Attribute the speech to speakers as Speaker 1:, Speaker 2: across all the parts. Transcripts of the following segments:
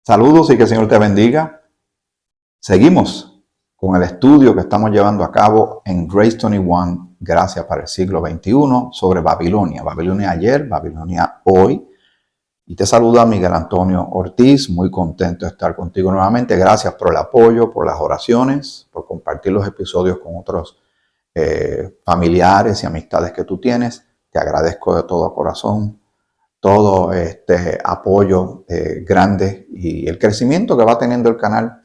Speaker 1: Saludos y que el Señor te bendiga. Seguimos con el estudio que estamos llevando a cabo en Grace 21, Gracia para el siglo XXI, sobre Babilonia. Babilonia ayer, Babilonia hoy. Y te saluda Miguel Antonio Ortiz, muy contento de estar contigo nuevamente. Gracias por el apoyo, por las oraciones, por compartir los episodios con otros familiares y amistades que tú tienes. Te agradezco de todo corazón todo este apoyo grande y el crecimiento que va teniendo el canal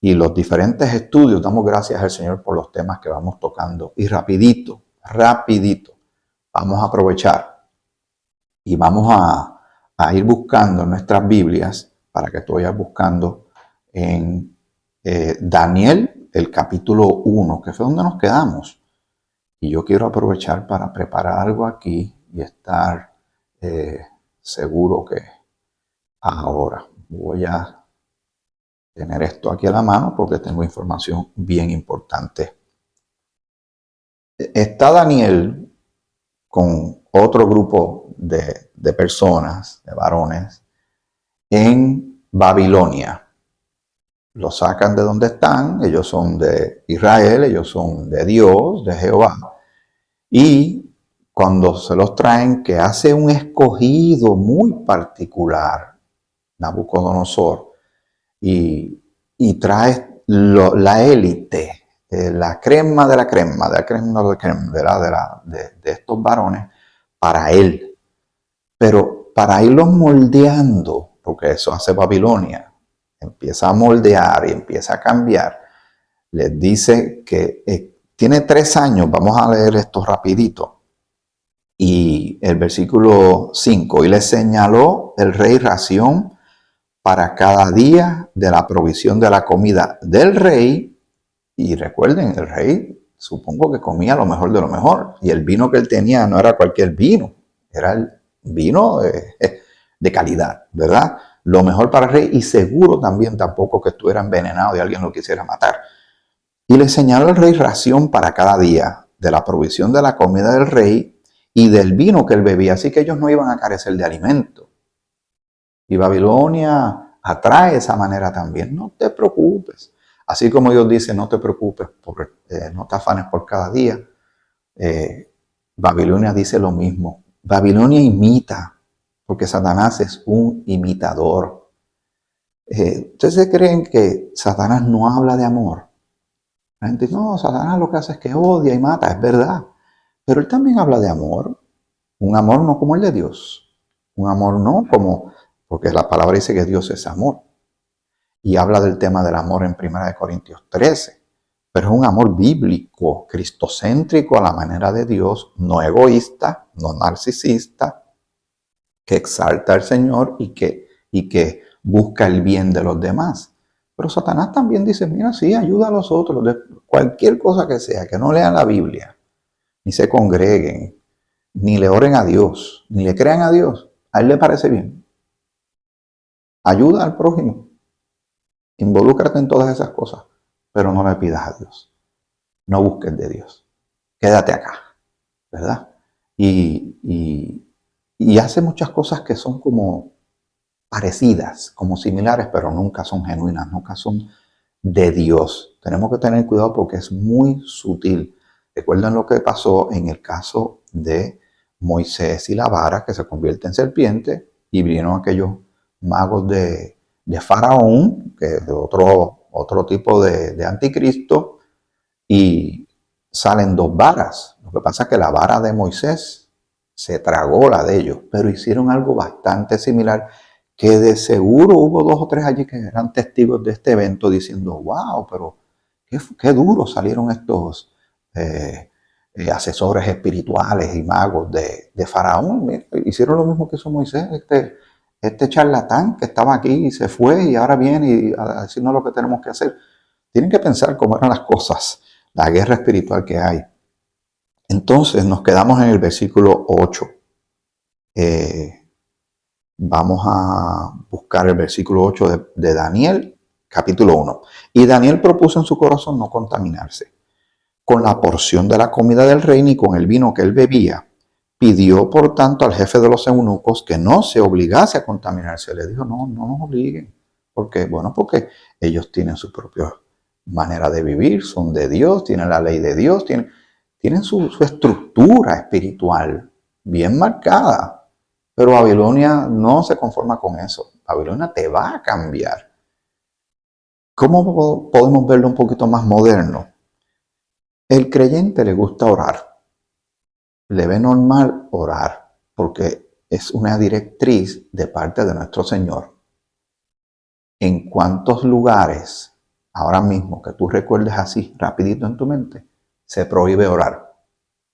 Speaker 1: y los diferentes estudios. Damos gracias al Señor por los temas que vamos tocando. Y rapidito, vamos a aprovechar y vamos a ir buscando en nuestras Biblias para que tú vayas buscando en Daniel, el capítulo 1, que fue donde nos quedamos. Y yo quiero aprovechar para preparar algo aquí y estar seguro que ahora voy a tener esto aquí a la mano porque tengo información bien importante. Está Daniel con otro grupo de personas, de varones, en Babilonia. Lo sacan de donde están, ellos son de Israel, ellos son de Dios, de Jehová. Y cuando se los traen, que hace un escogido muy particular, Nabucodonosor, y trae la élite, la crema de estos varones para él. Pero para irlos moldeando, porque eso hace Babilonia, empieza a moldear y empieza a cambiar, les dice que tiene 3 años, vamos a leer esto rapidito. Y el versículo 5, y le señaló el rey ración para cada día de la provisión de la comida del rey. Y recuerden, el rey supongo que comía lo mejor de lo mejor. Y el vino que él tenía no era cualquier vino, era el vino de calidad, ¿verdad? Lo mejor para el rey, y seguro también tampoco que estuviera envenenado y alguien lo quisiera matar. Y le señaló el rey ración para cada día de la provisión de la comida del rey y del vino que él bebía, así que ellos no iban a carecer de alimento. Y Babilonia atrae esa manera también. No te preocupes. Así como Dios dice, no te preocupes, no te afanes por cada día. Babilonia dice lo mismo. Babilonia imita, porque Satanás es un imitador. ¿Ustedes creen que Satanás no habla de amor? La gente dice, no, Satanás lo que hace es que odia y mata, es verdad. Pero él también habla de amor. Un amor no como el de Dios. Un amor no como, porque la palabra dice que Dios es amor. Y habla del tema del amor en 1 Corintios 13. Pero es un amor bíblico, cristocéntrico a la manera de Dios, no egoísta, no narcisista, que exalta al Señor y que busca el bien de los demás. Pero Satanás también dice, mira, sí, ayuda a los otros, de cualquier cosa que sea, que no lean la Biblia, ni se congreguen, ni le oren a Dios, ni le crean a Dios. A él le parece bien. Ayuda al prójimo. Involúcrate en todas esas cosas, pero no le pidas a Dios. No busques de Dios. Quédate acá, ¿verdad? Y hace muchas cosas que son como parecidas, como similares, pero nunca son genuinas, nunca son de Dios. Tenemos que tener cuidado porque es muy sutil. Recuerden lo que pasó en el caso de Moisés y la vara, que se convierte en serpiente, y vinieron aquellos magos de Faraón, que es de otro tipo de anticristo, y salen 2 varas. Lo que pasa es que la vara de Moisés se tragó la de ellos, pero hicieron algo bastante similar, que de seguro hubo 2 o 3 allí que eran testigos de este evento diciendo, wow, pero qué duro salieron estos asesores espirituales y magos de Faraón. Mira, hicieron lo mismo que hizo Moisés, este charlatán que estaba aquí y se fue y ahora viene a decirnos lo que tenemos que hacer. Tienen que pensar cómo eran las cosas, la guerra espiritual que hay. Entonces nos quedamos en el versículo 8. Vamos a buscar el versículo 8 de Daniel, capítulo 1. Y Daniel propuso en su corazón no contaminarse con la porción de la comida del rey ni con el vino que él bebía. Pidió, por tanto, al jefe de los eunucos que no se obligase a contaminarse. Le dijo, no nos obliguen, ¿Por qué? Bueno, porque ellos tienen su propia manera de vivir, son de Dios, tienen la ley de Dios, tienen su estructura espiritual bien marcada. Pero Babilonia no se conforma con eso. Babilonia te va a cambiar. ¿Cómo podemos verlo un poquito más moderno? El creyente le gusta orar. Le ve normal orar porque es una directriz de parte de nuestro Señor. ¿En cuántos lugares, ahora mismo que tú recuerdes así, rapidito en tu mente, se prohíbe orar?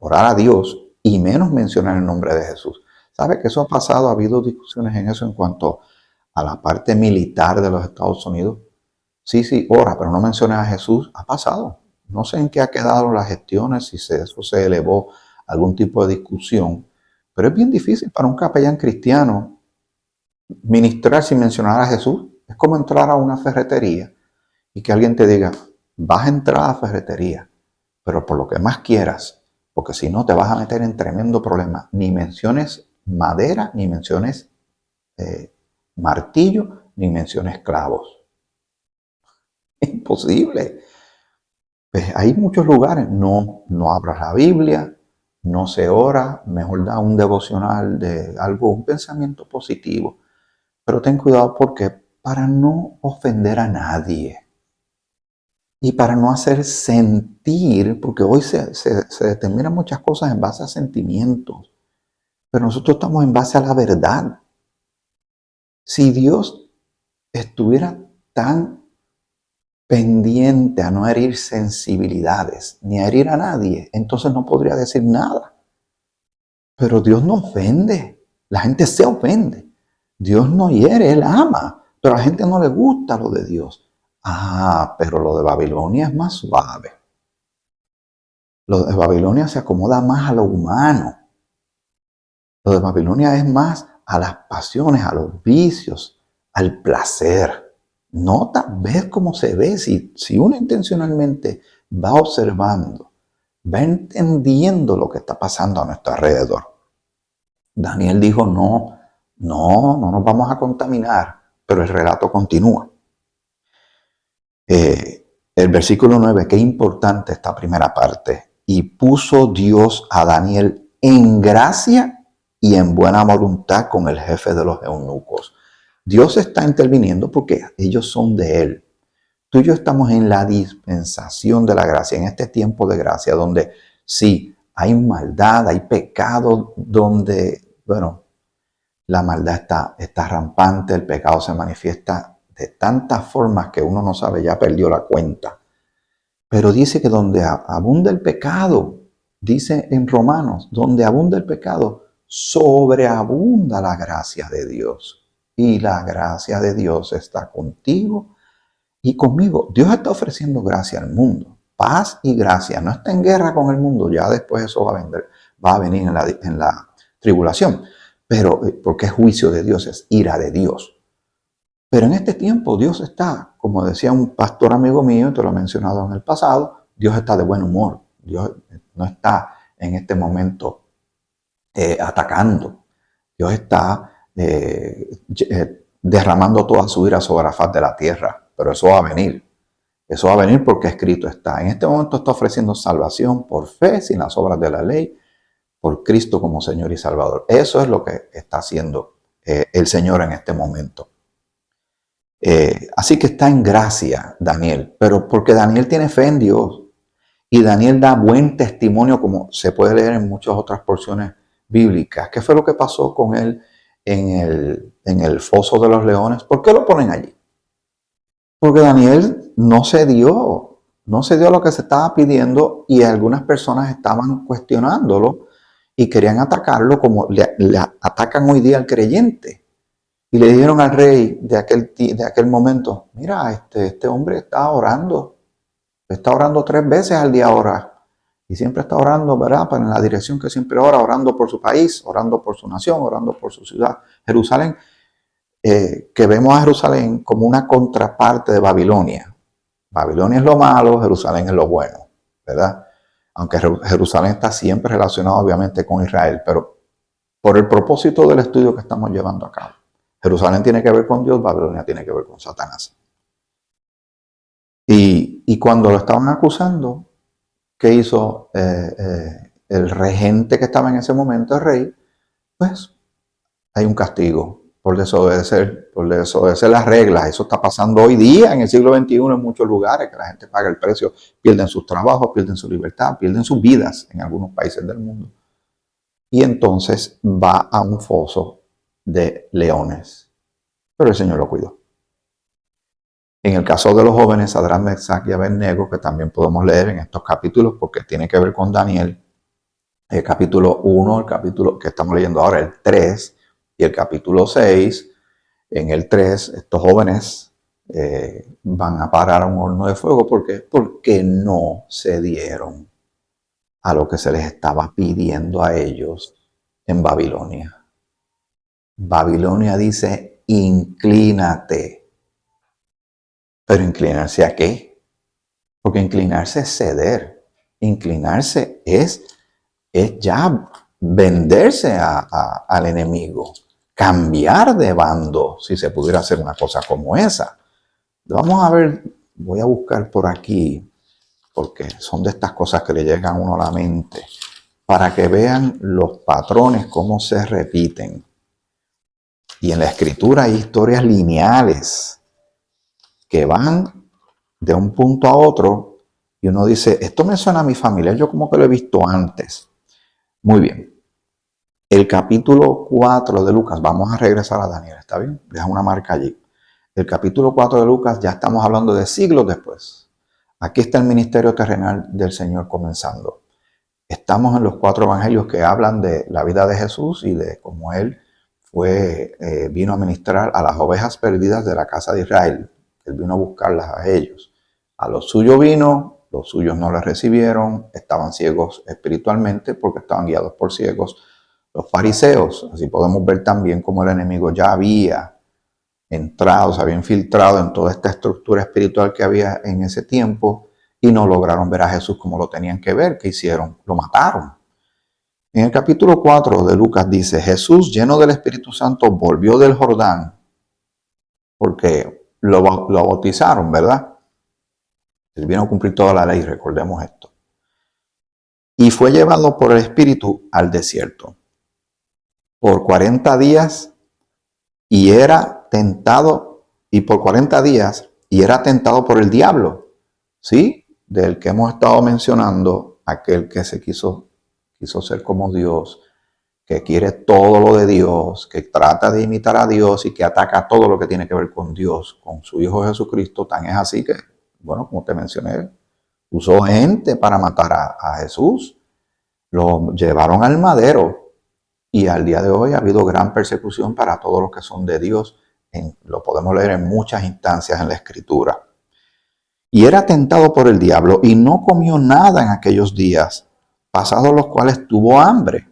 Speaker 1: Orar a Dios y menos mencionar el nombre de Jesús. ¿Sabe que eso ha pasado? Ha habido discusiones en eso en cuanto a la parte militar de los Estados Unidos. Sí, ora, pero no menciones a Jesús. Ha pasado. No sé en qué ha quedado las gestiones, si eso se elevó a algún tipo de discusión, pero es bien difícil para un capellán cristiano ministrar sin mencionar a Jesús. Es como entrar a una ferretería y que alguien te diga, vas a entrar a la ferretería, pero por lo que más quieras, porque si no te vas a meter en tremendo problema. Ni menciones madera, ni menciones martillo, ni menciones clavos. Es imposible. Pues hay muchos lugares, no abras la Biblia, no se ora, mejor da un devocional de algo, un pensamiento positivo. Pero ten cuidado porque para no ofender a nadie y para no hacer sentir, porque hoy se determinan muchas cosas en base a sentimientos, pero nosotros estamos en base a la verdad. Si Dios estuviera tan pendiente a no herir sensibilidades ni a herir a nadie, entonces no podría decir nada. Pero Dios no ofende, la gente se ofende. Dios no hiere, Él ama, pero a la gente no le gusta lo de Dios. Ah, pero lo de Babilonia es más suave. Lo de Babilonia se acomoda más a lo humano. Lo de Babilonia es más a las pasiones, a los vicios, al placer. Nota, ves cómo se ve. Si uno intencionalmente va observando, va entendiendo lo que está pasando a nuestro alrededor. Daniel dijo, no nos vamos a contaminar, pero el relato continúa. El versículo 9, qué importante esta primera parte. Y puso Dios a Daniel en gracia y en buena voluntad con el jefe de los eunucos. Dios está interviniendo porque ellos son de Él. Tú y yo estamos en la dispensación de la gracia, en este tiempo de gracia, donde sí, hay maldad, hay pecado, donde, bueno, la maldad está rampante, el pecado se manifiesta de tantas formas que uno no sabe, ya perdió la cuenta. Pero dice que donde abunda el pecado, dice en Romanos, donde abunda el pecado, sobreabunda la gracia de Dios. Y la gracia de Dios está contigo y conmigo. Dios está ofreciendo gracia al mundo, paz y gracia. No está en guerra con el mundo, ya después eso va a venir en la tribulación. Pero porque es juicio de Dios, es ira de Dios. Pero en este tiempo Dios está, como decía un pastor amigo mío, te lo he mencionado en el pasado, Dios está de buen humor. Dios no está en este momento atacando. Dios está derramando toda su ira sobre la faz de la tierra. Pero eso va a venir. Eso va a venir porque escrito está. En este momento está ofreciendo salvación por fe, sin las obras de la ley, por Cristo como Señor y Salvador. Eso es lo que está haciendo el Señor en este momento. Así que está en gracia Daniel, pero porque Daniel tiene fe en Dios y Daniel da buen testimonio, como se puede leer en muchas otras porciones bíblicas. ¿Qué fue lo que pasó con él en el foso de los leones? ¿Por qué lo ponen allí? Porque Daniel no se dio lo que se estaba pidiendo y algunas personas estaban cuestionándolo y querían atacarlo como le atacan hoy día al creyente. Y le dijeron al rey de aquel momento, mira, este hombre está orando 3 veces al día ahora. Y siempre está orando, ¿verdad? Pero en la dirección que siempre ora, orando por su país, orando por su nación, orando por su ciudad. Jerusalén, que vemos a Jerusalén como una contraparte de Babilonia. Babilonia es lo malo, Jerusalén es lo bueno, ¿verdad? Aunque Jerusalén está siempre relacionado obviamente con Israel, pero por el propósito del estudio que estamos llevando a cabo. Jerusalén tiene que ver con Dios, Babilonia tiene que ver con Satanás. Y cuando lo estaban acusando, ¿qué hizo el regente que estaba en ese momento, el rey? Pues hay un castigo por desobedecer las reglas. Eso está pasando hoy día en el siglo XXI en muchos lugares, que la gente paga el precio, pierden sus trabajos, pierden su libertad, pierden sus vidas en algunos países del mundo. Y entonces va a un foso de leones. Pero el Señor lo cuidó. En el caso de los jóvenes, Sadrach, Mesach y Abednego, que también podemos leer en estos capítulos porque tiene que ver con Daniel, el capítulo 1, el capítulo que estamos leyendo ahora, el 3, y el capítulo 6, en el 3, estos jóvenes van a parar a un horno de fuego. ¿Por qué? Porque no cedieron a lo que se les estaba pidiendo a ellos en Babilonia. Babilonia dice, inclínate. ¿Pero inclinarse a qué? Porque inclinarse es ceder. Inclinarse es ya venderse al enemigo. Cambiar de bando, si se pudiera hacer una cosa como esa. Vamos a ver, voy a buscar por aquí, porque son de estas cosas que le llegan a uno a la mente, para que vean los patrones, cómo se repiten. Y en la escritura hay historias lineales que van de un punto a otro y uno dice, esto me suena a mi familia, yo como que lo he visto antes. Muy bien. El capítulo 4 de Lucas, vamos a regresar a Daniel, ¿está bien? Deja una marca allí. El capítulo 4 de Lucas, ya estamos hablando de siglos después. Aquí está el ministerio terrenal del Señor comenzando. Estamos en los 4 evangelios que hablan de la vida de Jesús y de cómo Él vino a ministrar a las ovejas perdidas de la casa de Israel. Él vino a buscarlas a ellos. A los suyos vino, los suyos no les recibieron, estaban ciegos espiritualmente porque estaban guiados por ciegos. Los fariseos, así podemos ver también cómo el enemigo ya había entrado, se había infiltrado en toda esta estructura espiritual que había en ese tiempo y no lograron ver a Jesús como lo tenían que ver. ¿Qué hicieron? Lo mataron. En el capítulo 4 de Lucas dice, Jesús, lleno del Espíritu Santo, volvió del Jordán, porque lo bautizaron, ¿verdad? Él vino a cumplir toda la ley, recordemos esto. Y fue llevado por el Espíritu al desierto por 40 días y era tentado, y por 40 días, y era tentado por el diablo, ¿sí? Del que hemos estado mencionando, aquel que se quiso ser como Dios, que quiere todo lo de Dios, que trata de imitar a Dios y que ataca todo lo que tiene que ver con Dios, con su Hijo Jesucristo. Tan es así que, bueno, como te mencioné, usó gente para matar a Jesús. Lo llevaron al madero. Y al día de hoy ha habido gran persecución para todos los que son de Dios. Lo podemos leer en muchas instancias en la Escritura. Y era tentado por el diablo y no comió nada en aquellos días, pasados los cuales tuvo hambre.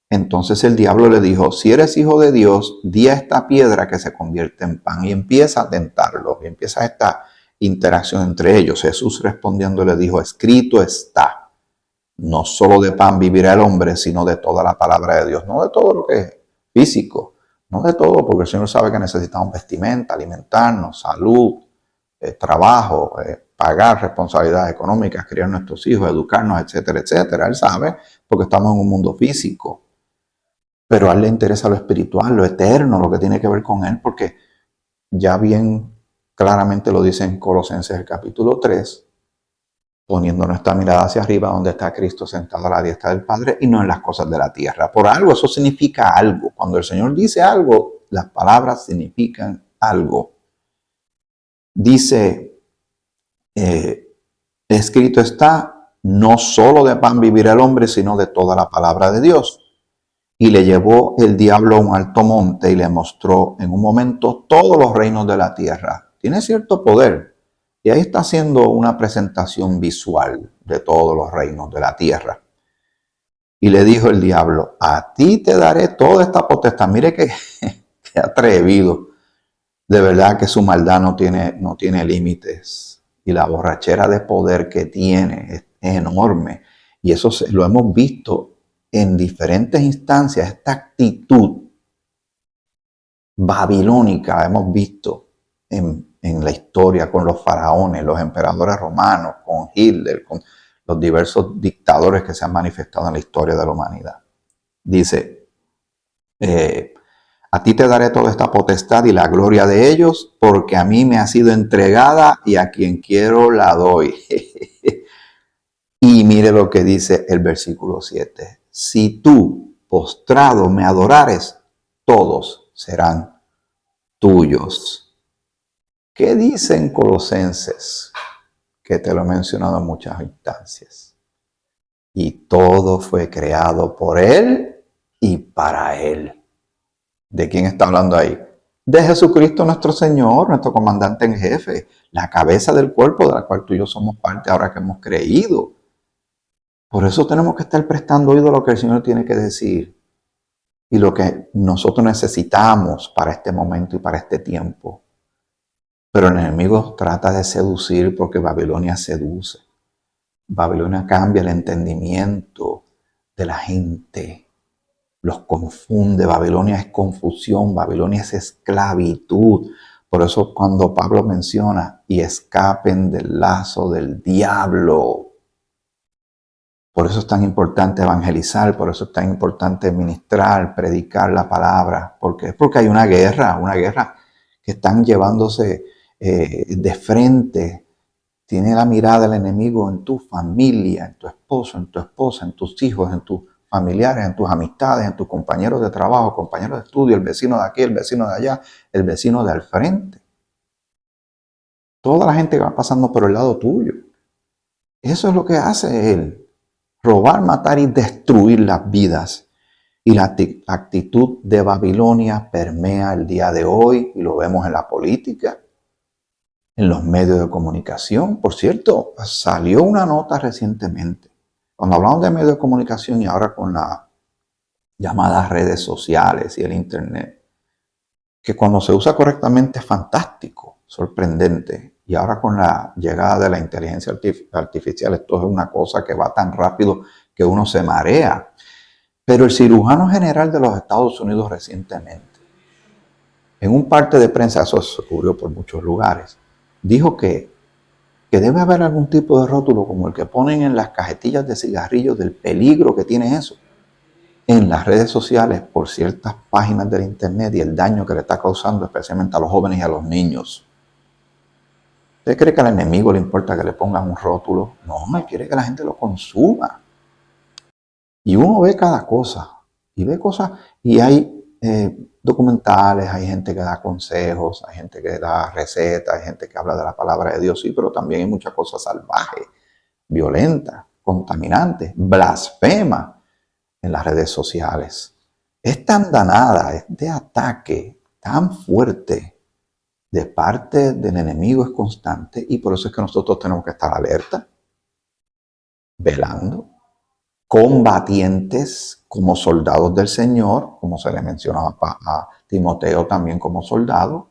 Speaker 1: Entonces el diablo le dijo, si eres hijo de Dios, di a esta piedra que se convierte en pan. Y empieza a tentarlo, y empieza esta interacción entre ellos. Jesús respondiendo le dijo, escrito está. No solo de pan vivirá el hombre, sino de toda la palabra de Dios. No de todo lo que es físico, no de todo, porque el Señor sabe que necesitamos vestimenta, alimentarnos, salud, trabajo, pagar responsabilidades económicas, criar nuestros hijos, educarnos, etcétera, etcétera. Él sabe, porque estamos en un mundo físico. Pero a él le interesa lo espiritual, lo eterno, lo que tiene que ver con él, porque ya bien claramente lo dice en Colosenses el capítulo 3, poniendo nuestra mirada hacia arriba donde está Cristo sentado a la diestra del Padre y no en las cosas de la tierra. Por algo, eso significa algo. Cuando el Señor dice algo, las palabras significan algo. Dice, escrito está, no solo de pan vivirá el hombre, sino de toda la palabra de Dios. Y le llevó el diablo a un alto monte y le mostró en un momento todos los reinos de la tierra. Tiene cierto poder. Y ahí está haciendo una presentación visual de todos los reinos de la tierra. Y le dijo el diablo, a ti te daré toda esta potestad. Mire que atrevido. De verdad que su maldad no tiene límites. Y la borrachera de poder que tiene es enorme. Y eso lo hemos visto en diferentes instancias, esta actitud babilónica, la hemos visto en la historia con los faraones, los emperadores romanos, con Hitler, con los diversos dictadores que se han manifestado en la historia de la humanidad. Dice, a ti te daré toda esta potestad y la gloria de ellos, porque a mí me ha sido entregada y a quien quiero la doy. Y mire lo que dice el versículo 7. Si tú, postrado, me adorares, todos serán tuyos. ¿Qué dicen Colosenses? Que te lo he mencionado en muchas instancias. Y todo fue creado por Él y para Él. ¿De quién está hablando ahí? De Jesucristo nuestro Señor, nuestro comandante en jefe, la cabeza del cuerpo de la cual tú y yo somos parte ahora que hemos creído. Por eso tenemos que estar prestando oído a lo que el Señor tiene que decir y lo que nosotros necesitamos para este momento y para este tiempo. Pero el enemigo trata de seducir porque Babilonia seduce. Babilonia cambia el entendimiento de la gente. Los confunde. Babilonia es confusión. Babilonia es esclavitud. Por eso cuando Pablo menciona y escapen del lazo del diablo. Por eso es tan importante evangelizar, por eso es tan importante ministrar, predicar la palabra. ¿Por qué? Porque hay una guerra que están llevándose de frente. Tiene la mirada del enemigo en tu familia, en tu esposo, en tu esposa, en tus hijos, en tus familiares, en tus amistades, en tus compañeros de trabajo, compañeros de estudio, el vecino de aquí, el vecino de allá, el vecino de al frente. Toda la gente que va pasando por el lado tuyo. Eso es lo que hace él. Robar, matar y destruir las vidas. Y la actitud de Babilonia permea el día de hoy y lo vemos en la política, en los medios de comunicación. Por cierto, salió una nota recientemente, cuando hablamos de medios de comunicación y ahora con las llamadas redes sociales y el internet, que cuando se usa correctamente es fantástico, sorprendente. Y ahora con la llegada de la inteligencia artificial, esto es una cosa que va tan rápido que uno se marea. Pero el cirujano general de los Estados Unidos recientemente, en un parte de prensa, eso se cubrió por muchos lugares, dijo que debe haber algún tipo de rótulo como el que ponen en las cajetillas de cigarrillos del peligro que tiene eso en las redes sociales por ciertas páginas del internet y el daño que le está causando especialmente a los jóvenes y a los niños. ¿Usted cree que al enemigo le importa que le pongan un rótulo? No, él quiere que la gente lo consuma. Y uno ve cada cosa, y ve cosas, y hay documentales, hay gente que da consejos, hay gente que da recetas, hay gente que habla de la palabra de Dios, sí, pero también hay muchas cosas salvajes, violentas, contaminantes, blasfemas en las redes sociales. Es tan danada, este ataque tan fuerte de parte del enemigo es constante y por eso es que nosotros tenemos que estar alerta, velando, combatientes como soldados del Señor, como se le mencionaba a Timoteo también como soldado,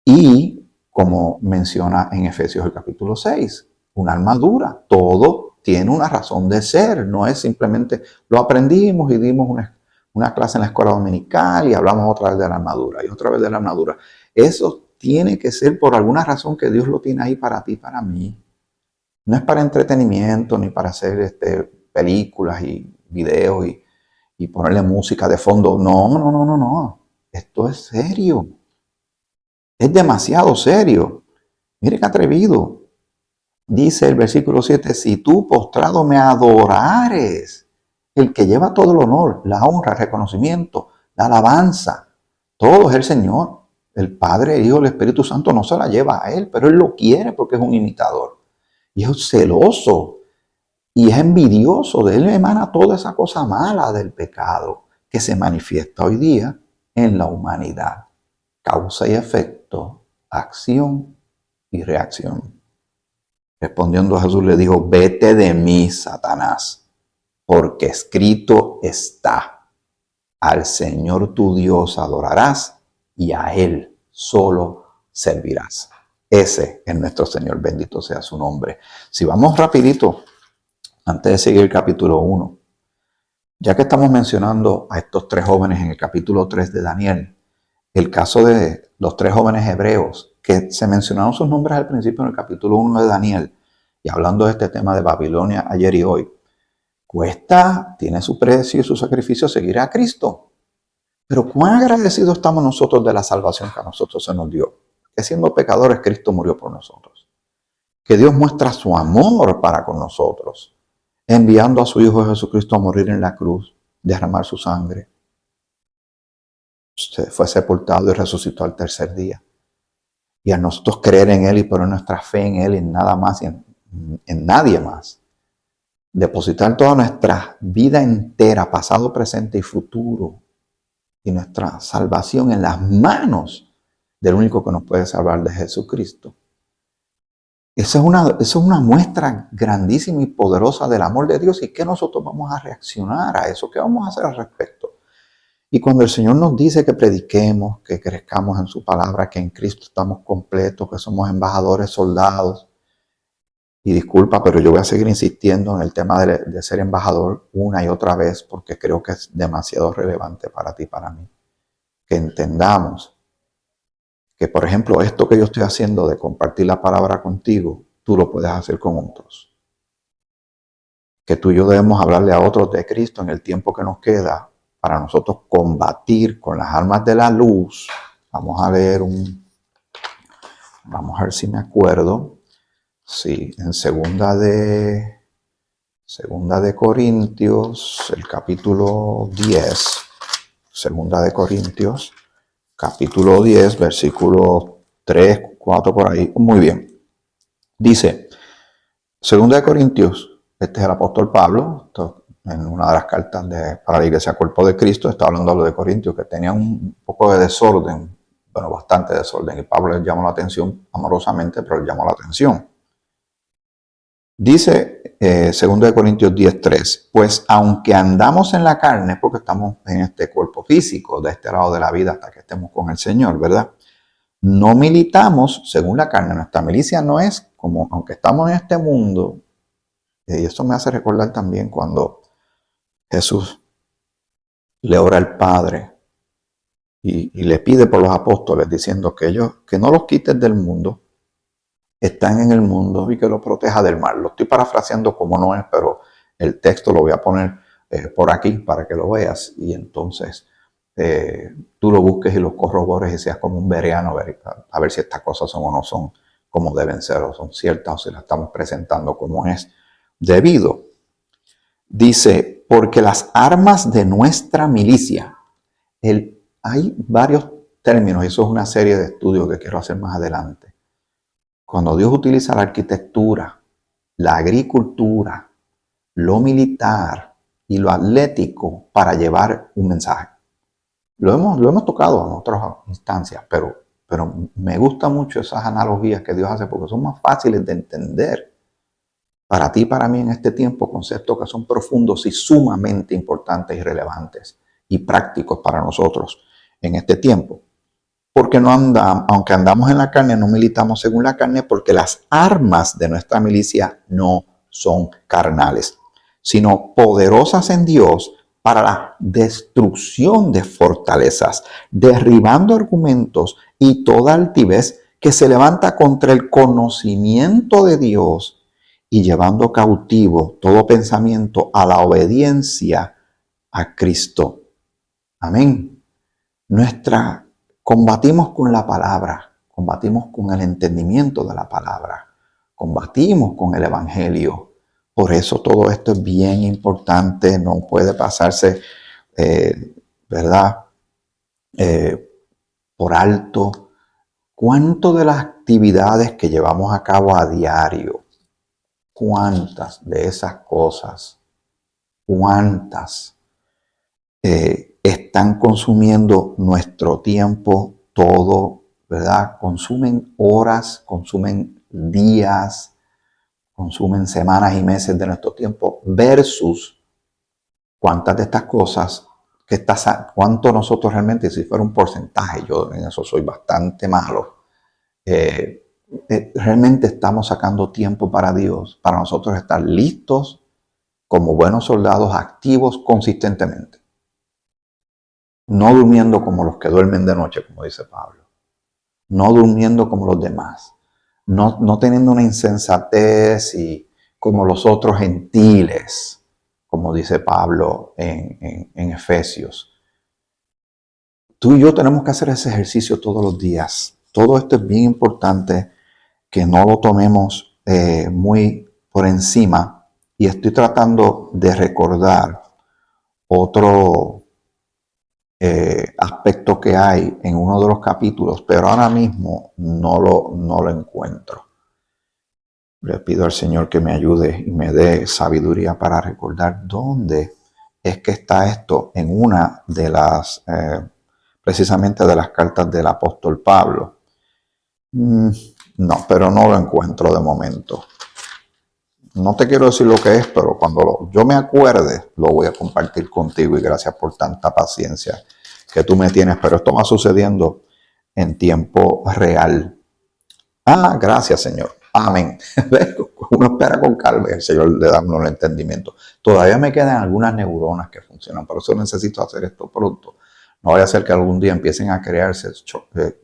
Speaker 1: y como menciona en Efesios el capítulo 6, una armadura. Todo tiene una razón de ser, no es simplemente lo aprendimos y dimos una clase en la escuela dominical y hablamos otra vez de la armadura y otra vez de la armadura. Eso tiene que ser por alguna razón que Dios lo tiene ahí para ti y para mí. No es para entretenimiento ni para hacer películas y videos y ponerle música de fondo. No. Esto es serio. Es demasiado serio. Mire qué atrevido. Dice el versículo 7, si tú postrado me adorares, el que lleva todo el honor, la honra, el reconocimiento, la alabanza, todo es el Señor. El Padre, el Hijo, el Espíritu Santo no se la lleva a Él, pero Él lo quiere porque es un imitador. Y es celoso y es envidioso. De Él emana toda esa cosa mala del pecado que se manifiesta hoy día en la humanidad. Causa y efecto, acción y reacción. Respondiendo a Jesús le dijo, vete de mí, Satanás, porque escrito está, al Señor tu Dios adorarás y a Él solo servirás. Ese es nuestro Señor, bendito sea su nombre. Si vamos rapidito, antes de seguir el capítulo 1, ya que estamos mencionando a estos tres jóvenes en el capítulo 3 de Daniel, El caso de los 3 jóvenes hebreos, que se mencionaron sus nombres al principio en el capítulo 1 de Daniel, y hablando de este tema de Babilonia ayer y hoy, cuesta, tiene su precio y su sacrificio seguir a Cristo. Pero cuán agradecidos estamos nosotros de la salvación que a nosotros se nos dio. Que siendo pecadores, Cristo murió por nosotros. Que Dios muestra su amor para con nosotros, enviando a su Hijo Jesucristo a morir en la cruz, derramar su sangre. Se fue sepultado y resucitó al tercer día. Y a nosotros creer en Él y poner nuestra fe en Él y en nada más y en nadie más. Depositar toda nuestra vida entera, pasado, presente y futuro, y nuestra salvación en las manos del único que nos puede salvar, de Jesucristo. Esa es una muestra grandísima y poderosa del amor de Dios. ¿Y qué nosotros vamos a reaccionar a eso? ¿Qué vamos a hacer al respecto? Y cuando el Señor nos dice que prediquemos, que crezcamos en su palabra, que en Cristo estamos completos, que somos embajadores, soldados, y disculpa, pero yo voy a seguir insistiendo en el tema de ser embajador una y otra vez, porque creo que es demasiado relevante para ti y para mí. Que entendamos que, por ejemplo, esto que yo estoy haciendo de compartir la palabra contigo, tú lo puedes hacer con otros. Que tú y yo debemos hablarle a otros de Cristo en el tiempo que nos queda para nosotros combatir con las armas de la luz. Vamos a ver ver si me acuerdo. Sí, en segunda de Corintios, el capítulo 10. Segunda de Corintios, capítulo 10, versículos 3, 4 por ahí. Muy bien. Dice, segunda de Corintios, este es el apóstol Pablo, en una de las cartas para la iglesia Cuerpo de Cristo, está hablando a los de Corintios, que tenían un poco de desorden, bueno, bastante desorden, y Pablo les llamó la atención amorosamente, pero les llamó la atención. Dice 2 Corintios 10:3, pues aunque andamos en la carne, porque estamos en este cuerpo físico, de este lado de la vida hasta que estemos con el Señor, ¿verdad? No militamos según la carne. Nuestra milicia no es como, aunque estamos en este mundo, y eso me hace recordar también cuando Jesús le ora al Padre y le pide por los apóstoles diciendo que ellos, que no los quites del mundo, están en el mundo y que lo proteja del mal. Lo estoy parafraseando como no es, pero el texto lo voy a poner por aquí para que lo veas y entonces tú lo busques y lo corrobores y seas como un bereano a ver si estas cosas son o no son como deben ser o son ciertas o si las estamos presentando como es debido. Dice, porque las armas de nuestra milicia, hay varios términos, y eso es una serie de estudios que quiero hacer más adelante. Cuando Dios utiliza la arquitectura, la agricultura, lo militar y lo atlético para llevar un mensaje. Lo hemos tocado en otras instancias, pero me gustan mucho esas analogías que Dios hace porque son más fáciles de entender para ti y para mí en este tiempo, conceptos que son profundos y sumamente importantes y relevantes y prácticos para nosotros en este tiempo. Porque no andamos, aunque andamos en la carne, no militamos según la carne, porque las armas de nuestra milicia no son carnales, sino poderosas en Dios para la destrucción de fortalezas, derribando argumentos y toda altivez que se levanta contra el conocimiento de Dios y llevando cautivo todo pensamiento a la obediencia a Cristo. Amén. Combatimos con la palabra, combatimos con el entendimiento de la palabra, combatimos con el evangelio. Por eso todo esto es bien importante, no puede pasarse, ¿verdad? Por alto. ¿Cuánto de las actividades que llevamos a cabo a diario, cuántas de esas cosas, cuántas están consumiendo nuestro tiempo todo, ¿verdad? Consumen horas, consumen días, consumen semanas y meses de nuestro tiempo versus cuántas de estas cosas, cuánto nosotros realmente, si fuera un porcentaje, yo en eso soy bastante malo, realmente estamos sacando tiempo para Dios, para nosotros estar listos como buenos soldados activos consistentemente. no durmiendo como los que duermen de noche, como dice Pablo, no durmiendo como los demás, no teniendo una insensatez y como los otros gentiles, como dice Pablo en Efesios. Tú y yo tenemos que hacer ese ejercicio todos los días. Todo esto es bien importante, que no lo tomemos muy por encima. Y estoy tratando de recordar otro aspecto que hay en uno de los capítulos, pero ahora mismo no lo encuentro. Le pido al Señor que me ayude y me dé sabiduría para recordar dónde es que está esto en una de las, precisamente de las cartas del apóstol Pablo. No, pero no lo encuentro de momento. No te quiero decir lo que es, pero cuando yo me acuerde, lo voy a compartir contigo, y gracias por tanta paciencia que tú me tienes, pero esto va sucediendo en tiempo real. Gracias, Señor. Amén. Uno espera con calma y el Señor le da el entendimiento. Todavía me quedan algunas neuronas que funcionan, por eso necesito hacer esto pronto. No vaya a ser que algún día empiecen a crearse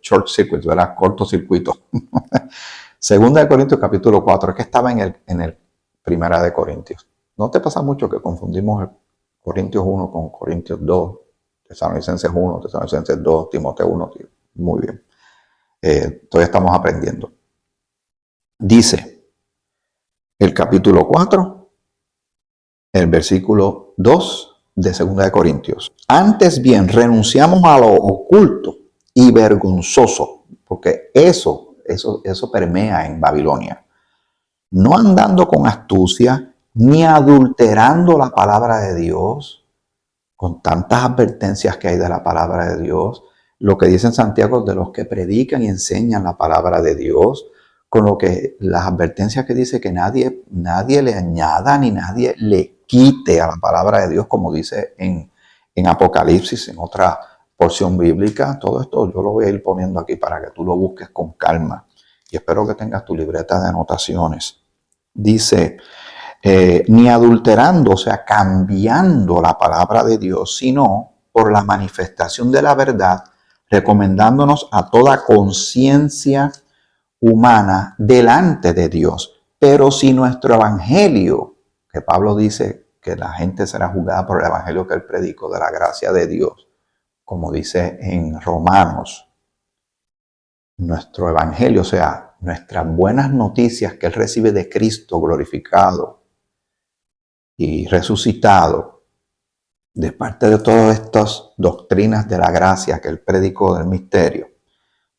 Speaker 1: short circuits, ¿verdad? Cortocircuitos. Segunda de Corintios capítulo 4, es que estaba en el Primera de Corintios. ¿No te pasa mucho que confundimos el Corintios 1 con Corintios 2, Tesalonicenses 1, Tesalonicenses 2, Timoteo 1? Muy bien. Todavía estamos aprendiendo. Dice el capítulo 4, el versículo 2 de Segunda de Corintios. Antes bien, renunciamos a lo oculto y vergonzoso, porque eso permea en Babilonia. No andando con astucia, ni adulterando la palabra de Dios, con tantas advertencias que hay de la palabra de Dios, lo que dice en Santiago de los que predican y enseñan la palabra de Dios, con lo que las advertencias que dice que nadie le añada ni nadie le quite a la palabra de Dios, como dice en Apocalipsis, en otra porción bíblica. Todo esto yo lo voy a ir poniendo aquí para que tú lo busques con calma, y espero que tengas tu libreta de anotaciones. Dice, ni adulterando, o sea, cambiando la palabra de Dios, sino por la manifestación de la verdad, recomendándonos a toda conciencia humana delante de Dios. Pero si nuestro evangelio, que Pablo dice que la gente será juzgada por el evangelio que él predicó de la gracia de Dios, como dice en Romanos, nuestro evangelio, o sea, nuestras buenas noticias que él recibe de Cristo glorificado y resucitado, de parte de todas estas doctrinas de la gracia que él predicó del misterio.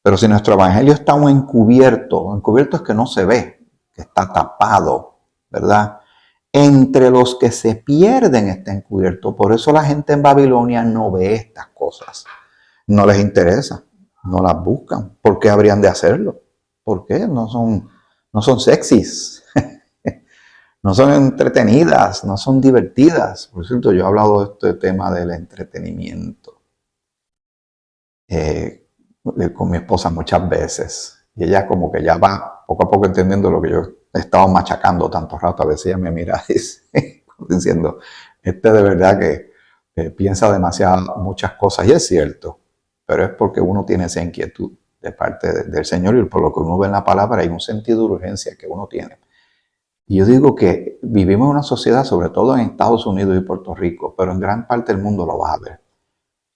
Speaker 1: Pero si nuestro evangelio está aún encubierto es que no se ve, que está tapado, ¿verdad? Entre los que se pierden está encubierto. Por eso la gente en Babilonia no ve estas cosas. No les interesa, no las buscan. ¿Por qué habrían de hacerlo? ¿Por qué? No son sexys. No son entretenidas, no son divertidas. Por cierto, yo he hablado de este tema del entretenimiento con mi esposa muchas veces. Y ella como que ya va poco a poco entendiendo lo que yo he estado machacando tanto rato. A veces ella me mira y dice, diciendo, de verdad que piensa demasiado muchas cosas. Y es cierto, pero es porque uno tiene esa inquietud de parte del Señor, y por lo que uno ve en la palabra hay un sentido de urgencia que uno tiene. Y yo digo que vivimos en una sociedad, sobre todo en Estados Unidos y Puerto Rico, pero en gran parte del mundo lo vas a ver,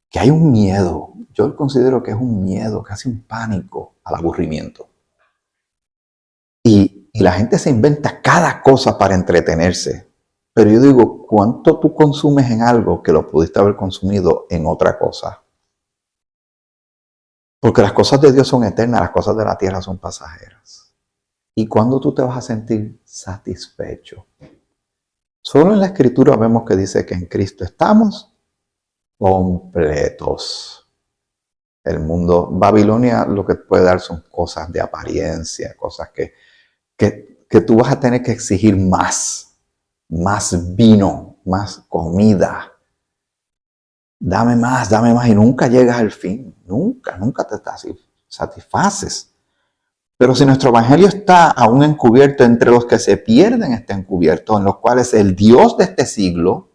Speaker 1: que hay un miedo. Yo considero que es un miedo, casi un pánico al aburrimiento. Y la gente se inventa cada cosa para entretenerse. Pero yo digo, ¿cuánto tú consumes en algo que lo pudiste haber consumido en otra cosa? Porque las cosas de Dios son eternas, las cosas de la tierra son pasajeras. ¿Y cuándo tú te vas a sentir satisfecho? Solo en la Escritura vemos que dice que en Cristo estamos completos. El mundo, Babilonia, lo que puede dar son cosas de apariencia, cosas que tú vas a tener que exigir más vino, más comida. Dame más, y nunca llegas al fin. Nunca te satisfaces. Pero si nuestro evangelio está aún encubierto, entre los que se pierden está encubierto, en los cuales el Dios de este siglo,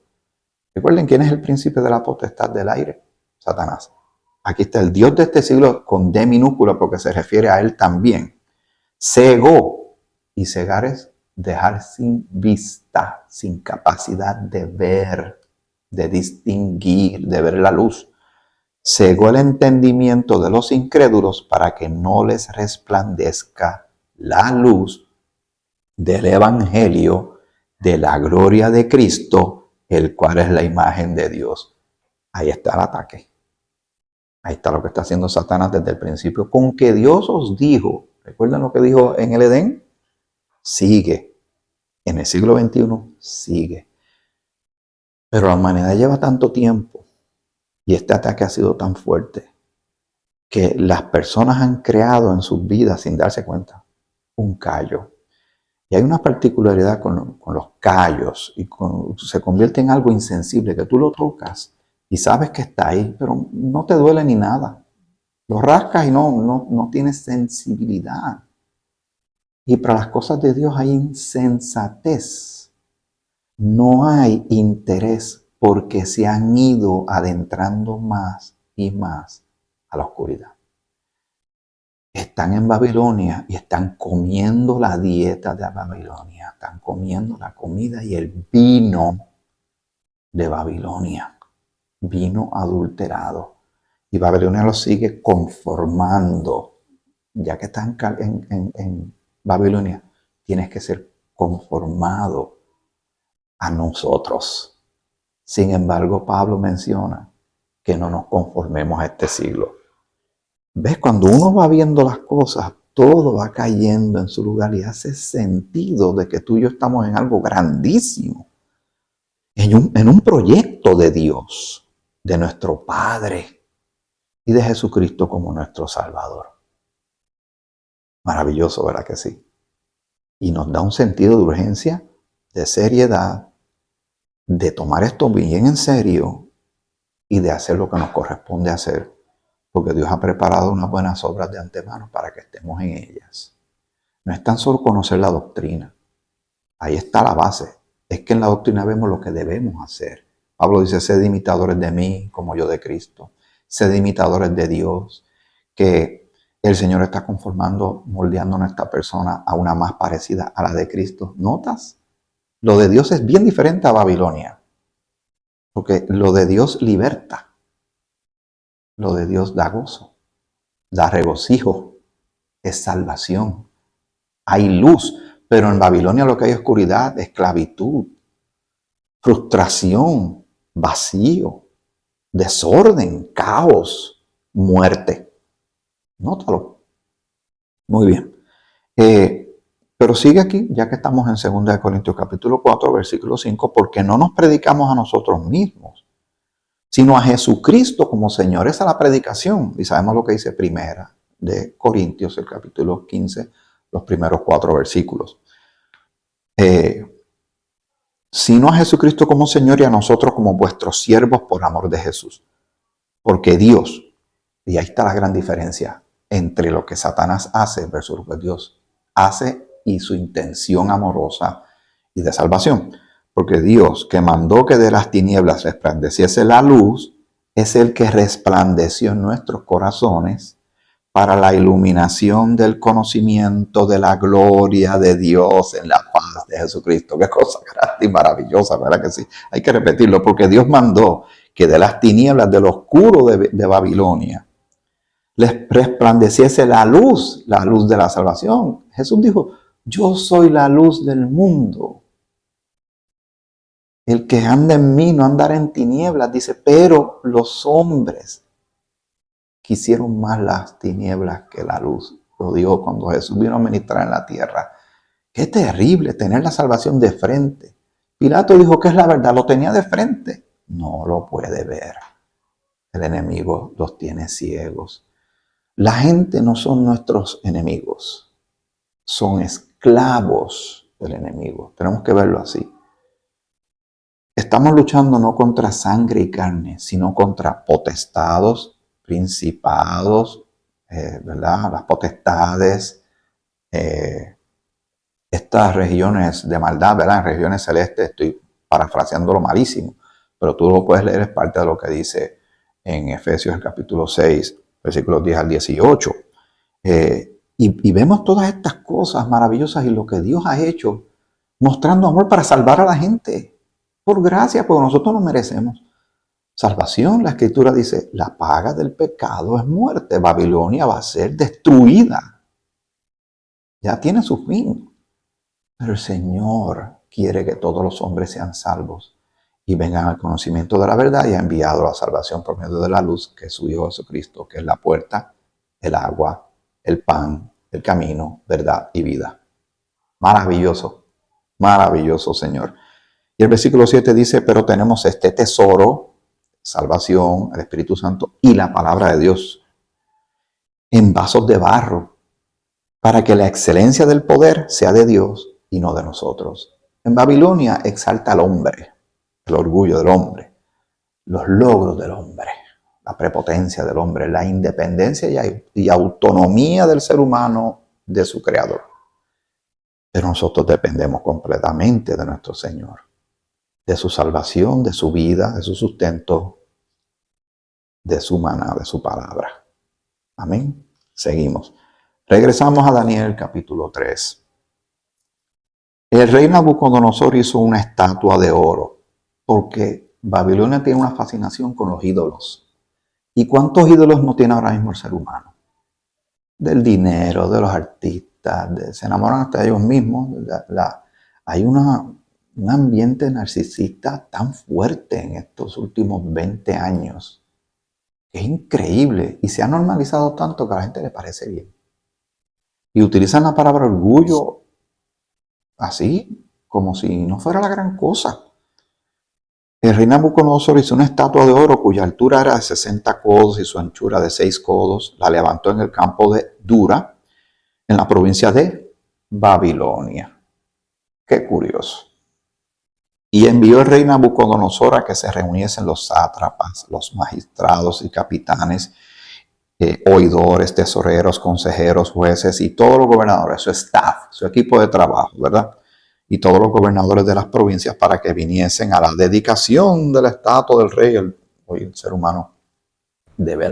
Speaker 1: recuerden quién es el príncipe de la potestad del aire, Satanás. Aquí está el Dios de este siglo con D minúscula porque se refiere a él también. Cegó, y cegar es dejar sin vista, sin capacidad de ver, de distinguir, de ver la luz. Cegó el entendimiento de los incrédulos para que no les resplandezca la luz del Evangelio de la gloria de Cristo, el cual es la imagen de Dios. Ahí está el ataque. Ahí está lo que está haciendo Satanás desde el principio. Con que Dios os dijo, ¿recuerdan lo que dijo en el Edén? Sigue. En el siglo XXI, sigue. Pero la humanidad lleva tanto tiempo y este ataque ha sido tan fuerte que las personas han creado en sus vidas, sin darse cuenta, un callo. Y hay una particularidad con los callos y se convierte en algo insensible, que tú lo tocas y sabes que está ahí, pero no te duele ni nada. Lo rascas y no tienes sensibilidad. Y para las cosas de Dios hay insensatez. No hay interés porque se han ido adentrando más y más a la oscuridad. Están en Babilonia y están comiendo la dieta de Babilonia. Están comiendo la comida y el vino de Babilonia. Vino adulterado. Y Babilonia lo sigue conformando. Ya que están en Babilonia, tienes que ser conformado a nosotros. Sin embargo, Pablo menciona que no nos conformemos a este siglo. ¿Ves? Cuando uno va viendo las cosas, todo va cayendo en su lugar y hace sentido de que tú y yo estamos en algo grandísimo. En un proyecto de Dios, de nuestro Padre y de Jesucristo como nuestro Salvador. Maravilloso, ¿verdad que sí? Y nos da un sentido de urgencia, de seriedad, de tomar esto bien en serio y de hacer lo que nos corresponde hacer, porque Dios ha preparado unas buenas obras de antemano para que estemos en ellas. No es tan solo conocer la doctrina, ahí está la base, es que en la doctrina vemos lo que debemos hacer. Pablo dice, sed imitadores de mí como yo de Cristo, sed imitadores de Dios, que el Señor está conformando, moldeando a nuestra persona a una más parecida a la de Cristo. ¿Notas? Lo de Dios es bien diferente a Babilonia, porque lo de Dios liberta, lo de Dios da gozo, da regocijo, es salvación. Hay luz, pero en Babilonia lo que hay es oscuridad, esclavitud, frustración, vacío, desorden, caos, muerte. Nótalo. Muy bien. Pero sigue aquí, ya que estamos en 2 Corintios capítulo 4, versículo 5, porque no nos predicamos a nosotros mismos, sino a Jesucristo como Señor. Esa es la predicación. Y sabemos lo que dice 1 Corintios, el capítulo 15, los primeros 4 versículos. Sino a Jesucristo como Señor y a nosotros como vuestros siervos por amor de Jesús. Porque Dios, y ahí está la gran diferencia entre lo que Satanás hace versus lo que Dios hace y su intención amorosa y de salvación. Porque Dios, que mandó que de las tinieblas resplandeciese la luz, es el que resplandeció en nuestros corazones para la iluminación del conocimiento de la gloria de Dios en la paz de Jesucristo. Qué cosa grande y maravillosa, ¿verdad que sí? Hay que repetirlo, porque Dios mandó que de las tinieblas del oscuro de Babilonia les resplandeciese la luz de la salvación. Jesús dijo, yo soy la luz del mundo. El que anda en mí no andará en tinieblas, dice, pero los hombres quisieron más las tinieblas que la luz. Lo dijo cuando Jesús vino a ministrar en la tierra. Qué terrible tener la salvación de frente. Pilato dijo que es la verdad, lo tenía de frente. No lo puede ver. El enemigo los tiene ciegos. La gente no son nuestros enemigos, son esclavos del enemigo. Tenemos que verlo así. Estamos luchando no contra sangre y carne, sino contra potestados, principados, ¿verdad? Las potestades, estas regiones de maldad, ¿verdad? En regiones celestes, estoy parafraseando lo malísimo, pero tú lo puedes leer, es parte de lo que dice en Efesios el capítulo 6, versículos 10 al 18. Y vemos todas estas cosas maravillosas y lo que Dios ha hecho, mostrando amor para salvar a la gente. Por gracia, porque nosotros no merecemos salvación. La Escritura dice, la paga del pecado es muerte. Babilonia va a ser destruida. Ya tiene su fin. Pero el Señor quiere que todos los hombres sean salvos y vengan al conocimiento de la verdad, y ha enviado la salvación por medio de la luz, que es su Hijo Jesucristo, que es la puerta, el agua, el pan, el camino, verdad y vida. Maravilloso, maravilloso, Señor. Y el versículo 7 dice, pero tenemos este tesoro, salvación, el Espíritu Santo y la palabra de Dios en vasos de barro, para que la excelencia del poder sea de Dios y no de nosotros. En Babilonia exalta al hombre, el orgullo del hombre, los logros del hombre, la prepotencia del hombre, la independencia y autonomía del ser humano de su creador. Pero nosotros dependemos completamente de nuestro Señor, de su salvación, de su vida, de su sustento, de su maná, de su palabra. Amén. Seguimos. Regresamos a Daniel capítulo 3. El rey Nabucodonosor hizo una estatua de oro, porque Babilonia tiene una fascinación con los ídolos. ¿Y cuántos ídolos no tiene ahora mismo el ser humano? Del dinero, de los artistas, se enamoran hasta ellos mismos. Hay un ambiente narcisista tan fuerte en estos últimos 20 años. Es increíble y se ha normalizado tanto que a la gente le parece bien. Y utilizan la palabra orgullo así, como si no fuera la gran cosa. El rey Nabucodonosor hizo una estatua de oro cuya altura era de 60 codos y su anchura de 6 codos. La levantó en el campo de Dura, en la provincia de Babilonia. Qué curioso. Y envió el rey Nabucodonosor a que se reuniesen los sátrapas, los magistrados y capitanes, oidores, tesoreros, consejeros, jueces y todos los gobernadores, su staff, su equipo de trabajo, ¿verdad? Y todos los gobernadores de las provincias para que viniesen a la dedicación de la estatua del rey. Hoy el ser humano debe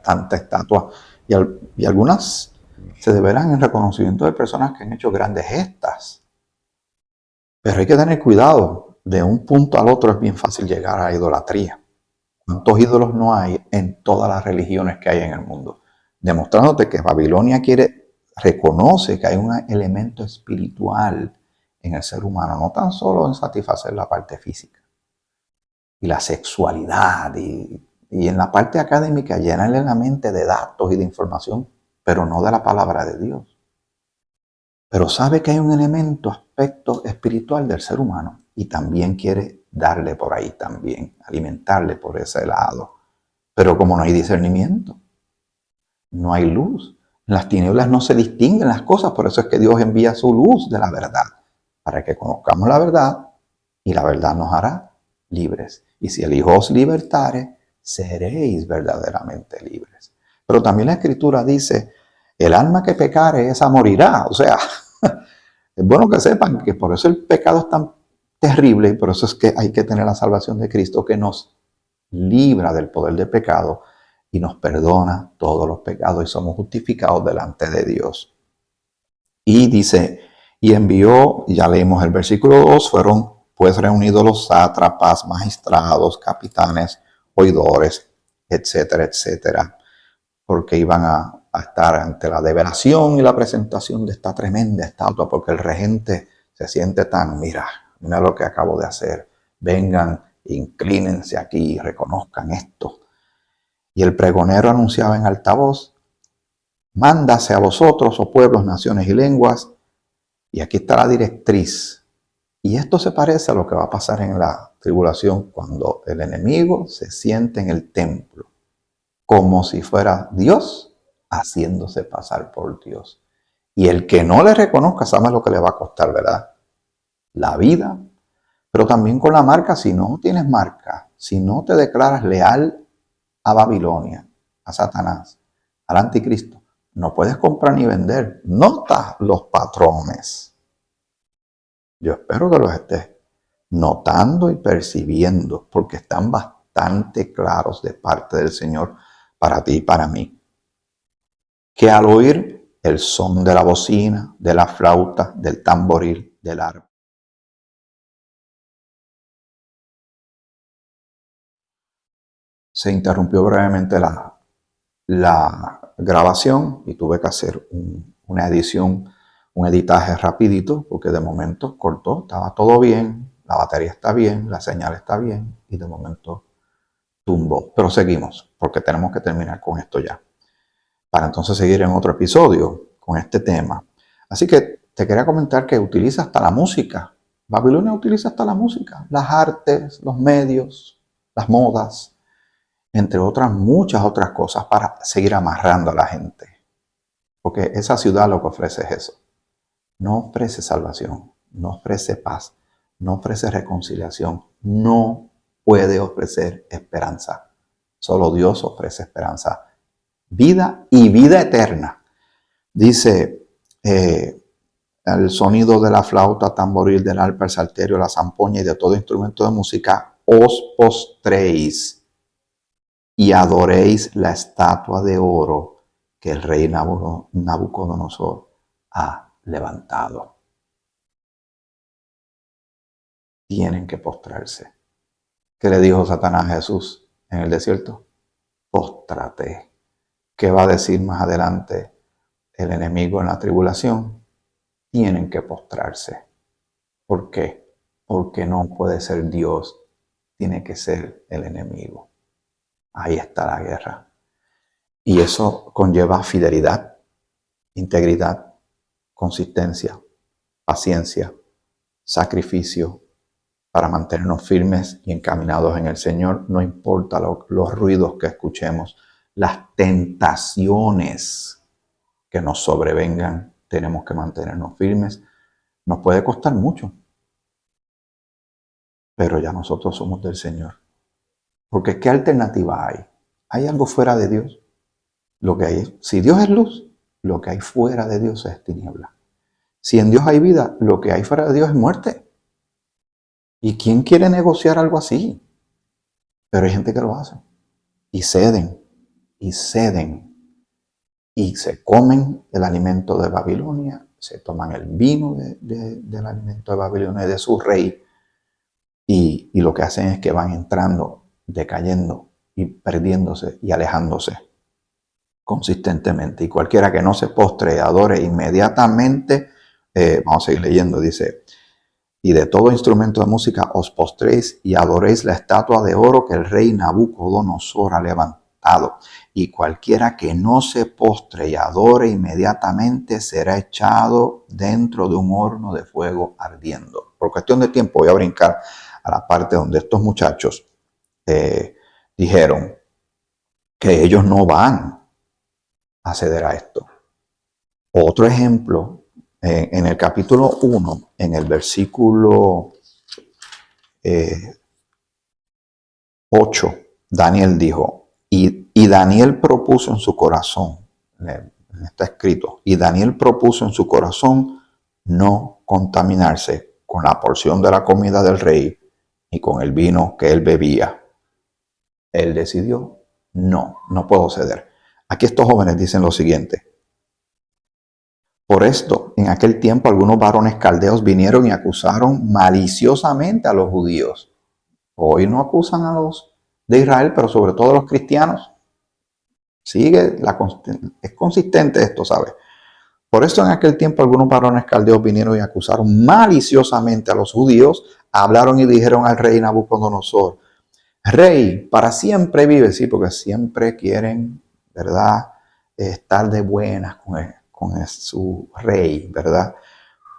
Speaker 1: tanta estatua y algunas se deberán en reconocimiento de personas que han hecho grandes gestas. Pero hay que tener cuidado. De un punto al otro es bien fácil llegar a la idolatría. ¿Cuántos ídolos no hay en todas las religiones que hay en el mundo? Demostrándote que Babilonia reconoce que hay un elemento espiritual en el ser humano, no tan solo en satisfacer la parte física y la sexualidad y en la parte académica llenarle la mente de datos y de información, pero no de la palabra de Dios. Pero sabe que hay un aspecto espiritual del ser humano y también quiere darle por ahí también, alimentarle por ese lado. Pero como no hay discernimiento, no hay luz, en las tinieblas no se distinguen las cosas, por eso es que Dios envía su luz de la verdad, para que conozcamos la verdad y la verdad nos hará libres. Y si el Hijo os libertare, seréis verdaderamente libres. Pero también la Escritura dice, el alma que pecare, esa morirá. O sea, es bueno que sepan que por eso el pecado es tan terrible y por eso es que hay que tener la salvación de Cristo, que nos libra del poder del pecado y nos perdona todos los pecados y somos justificados delante de Dios. Y dice, y envió, ya leímos el versículo 2, fueron pues reunidos los sátrapas, magistrados, capitanes, oidores, etcétera, etcétera, porque iban a estar ante la develación y la presentación de esta tremenda estatua, porque el regente se siente tan, mira lo que acabo de hacer, vengan, inclínense aquí, reconozcan esto. Y el pregonero anunciaba en alta voz, mándase a vosotros, oh pueblos, naciones y lenguas. Y aquí está la directriz. Y esto se parece a lo que va a pasar en la tribulación cuando el enemigo se siente en el templo, como si fuera Dios haciéndose pasar por Dios. Y el que no le reconozca, sabe lo que le va a costar, ¿verdad? La vida. Pero también con la marca, si no tienes marca, si no te declaras leal a Babilonia, a Satanás, al anticristo, no puedes comprar ni vender. Nota los patrones. Yo espero que los estés notando y percibiendo, porque están bastante bastante claros de parte del Señor para ti y para mí. Que al oír el son de la bocina, de la flauta, del tamboril, del arpa, se interrumpió brevemente la grabación y tuve que hacer una edición, un editaje rapidito, porque de momento cortó, estaba todo bien, la batería está bien, la señal está bien, y de momento tumbó. Pero seguimos, porque tenemos que terminar con esto ya, para entonces seguir en otro episodio con este tema. Así que te quería comentar que utiliza hasta la música. Babilonia utiliza hasta la música, las artes, los medios, las modas, entre otras muchas otras cosas para seguir amarrando a la gente. Porque esa ciudad lo que ofrece es eso. No ofrece salvación, no ofrece paz, no ofrece reconciliación, no puede ofrecer esperanza. Solo Dios ofrece esperanza, vida y vida eterna. Dice el sonido de la flauta, tamboril, del arpa, el salterio, la zampoña y de todo instrumento de música, os postréis y adoréis la estatua de oro que el rey Nabucodonosor ha levantado. Tienen que postrarse. ¿Qué le dijo Satanás a Jesús en el desierto? Póstrate. ¿Qué va a decir más adelante el enemigo en la tribulación? Tienen que postrarse. ¿Por qué? Porque no puede ser Dios, tiene que ser el enemigo. Ahí está la guerra. Y eso conlleva fidelidad, integridad, consistencia, paciencia, sacrificio, para mantenernos firmes y encaminados en el Señor, no importa los ruidos que escuchemos, las tentaciones que nos sobrevengan, tenemos que mantenernos firmes. Nos puede costar mucho, pero ya nosotros somos del Señor. Porque ¿qué alternativa hay? ¿Hay algo fuera de Dios? Lo que hay, si Dios es luz, lo que hay fuera de Dios es tiniebla. Si en Dios hay vida, lo que hay fuera de Dios es muerte. ¿Y quién quiere negociar algo así? Pero hay gente que lo hace. Y ceden, y ceden. Y se comen el alimento de Babilonia, se toman el vino del alimento de Babilonia y de su rey. Y lo que hacen es que van entrando, decayendo y perdiéndose y alejándose consistentemente. Y cualquiera que no se postre y adore inmediatamente, vamos a seguir leyendo, dice, y de todo instrumento de música os postréis y adoréis la estatua de oro que el rey Nabucodonosor ha levantado. Y cualquiera que no se postre y adore inmediatamente será echado dentro de un horno de fuego ardiendo. Por cuestión de tiempo voy a brincar a la parte donde estos muchachos dijeron que ellos no van a ceder a esto. Otro ejemplo, en el capítulo 1, en el versículo 8, Daniel dijo, y Daniel propuso en su corazón, está escrito, y Daniel propuso en su corazón no contaminarse con la porción de la comida del rey y con el vino que él bebía. Él decidió, no puedo ceder. Aquí estos jóvenes dicen lo siguiente. Por esto, en aquel tiempo algunos varones caldeos vinieron y acusaron maliciosamente a los judíos. Hoy no acusan a los de Israel, pero sobre todo a los cristianos. Es consistente esto, ¿sabes? Por esto en aquel tiempo algunos varones caldeos vinieron y acusaron maliciosamente a los judíos, hablaron y dijeron al rey Nabucodonosor, Rey, para siempre vive, sí, porque siempre quieren, ¿verdad?, estar de buenas con su rey, ¿verdad?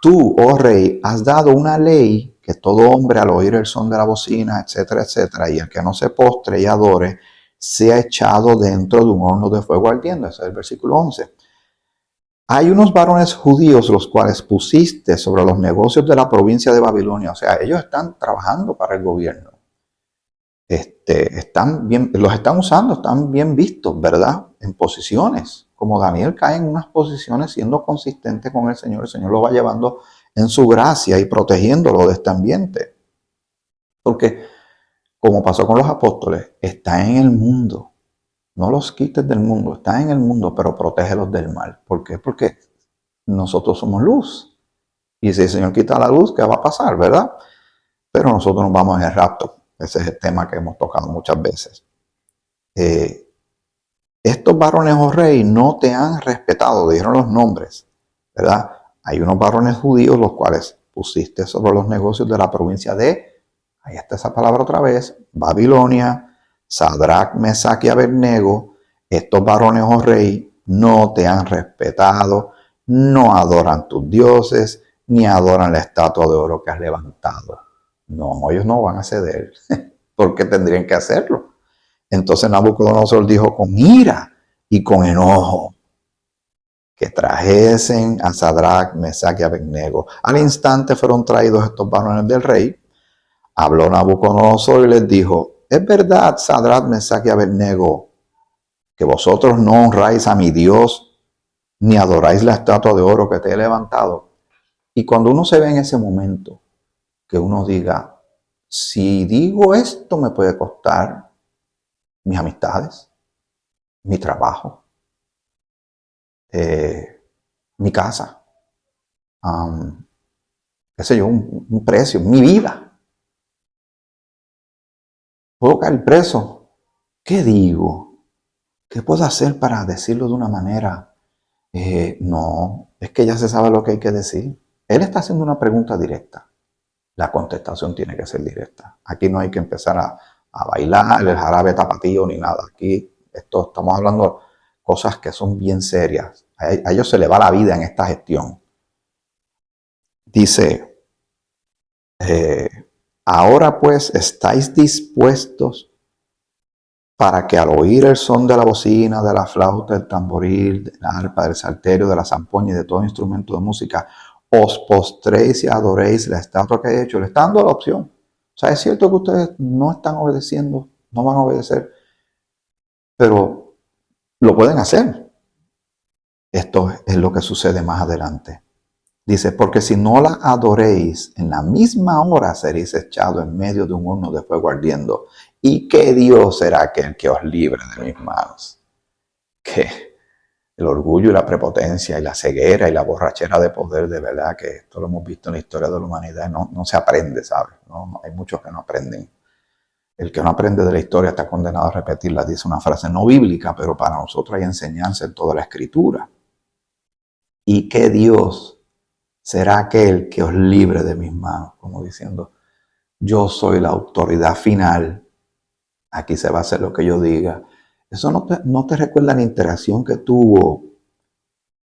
Speaker 1: Tú, oh rey, has dado una ley que todo hombre al oír el son de la bocina, etcétera, etcétera, y el que no se postre y adore, sea echado dentro de un horno de fuego ardiendo. Ese es el versículo 11. Hay unos varones judíos los cuales pusiste sobre los negocios de la provincia de Babilonia. O sea, ellos están trabajando para el gobierno. Los están usando, están bien vistos, ¿verdad? En posiciones. Como Daniel cae en unas posiciones siendo consistente con el Señor lo va llevando en su gracia y protegiéndolo de este ambiente. Porque como pasó con los apóstoles, está en el mundo. No los quites del mundo, está en el mundo, pero protégelos del mal. ¿Por qué? Porque nosotros somos luz. Y si el Señor quita la luz, ¿qué va a pasar, verdad? Pero nosotros nos vamos en el rapto. Ese es el tema que hemos tocado muchas veces. Estos varones, oh rey, no te han respetado, dijeron los nombres, ¿verdad? Hay unos varones judíos los cuales pusiste sobre los negocios de la provincia de, ahí está esa palabra otra vez, Babilonia, Sadrach, Mesach y Abednego. Estos varones, oh rey, no te han respetado, no adoran tus dioses, ni adoran la estatua de oro que has levantado. No, ellos no van a ceder, porque tendrían que hacerlo. Entonces Nabucodonosor dijo con ira y con enojo que trajesen a Sadrach, Mesach y Abednego. Al instante fueron traídos estos varones del rey. Habló Nabucodonosor y les dijo, ¿es verdad, Sadrach, Mesach y Abednego, que vosotros no honráis a mi Dios, ni adoráis la estatua de oro que te he levantado? Y cuando uno se ve en ese momento, que uno diga, si digo esto me puede costar mis amistades, mi trabajo, mi casa, qué sé yo, un precio, mi vida. Puedo caer preso. ¿Qué digo? ¿Qué puedo hacer para decirlo de una manera? No, es que ya se sabe lo que hay que decir. Él está haciendo una pregunta directa. La contestación tiene que ser directa. Aquí no hay que empezar a bailar el jarabe tapatío ni nada. Aquí estamos hablando de cosas que son bien serias. A ellos se les va la vida en esta gestión. Dice, ahora pues estáis dispuestos para que al oír el son de la bocina, de la flauta, del tamboril, del arpa, del salterio, de la zampoña y de todo instrumento de música, os postréis y adoréis la estatua que he hecho. Le está dando la opción. O sea, es cierto que ustedes no están obedeciendo, no van a obedecer, pero lo pueden hacer. Esto es lo que sucede más adelante. Dice, porque si no la adoréis, en la misma hora seréis echados en medio de un horno de fuego ardiendo. ¿Y qué Dios será aquel que os libre de mis manos? Que el orgullo y la prepotencia y la ceguera y la borrachera de poder, de verdad que esto lo hemos visto en la historia de la humanidad, no se aprende, ¿sabes? No, hay muchos que no aprenden. El que no aprende de la historia está condenado a repetirla, dice una frase no bíblica, pero para nosotros hay enseñanza en toda la escritura. ¿Y qué Dios será aquel que os libre de mis manos? Como diciendo, yo soy la autoridad final, aquí se va a hacer lo que yo diga. Eso no te recuerda la interacción que tuvo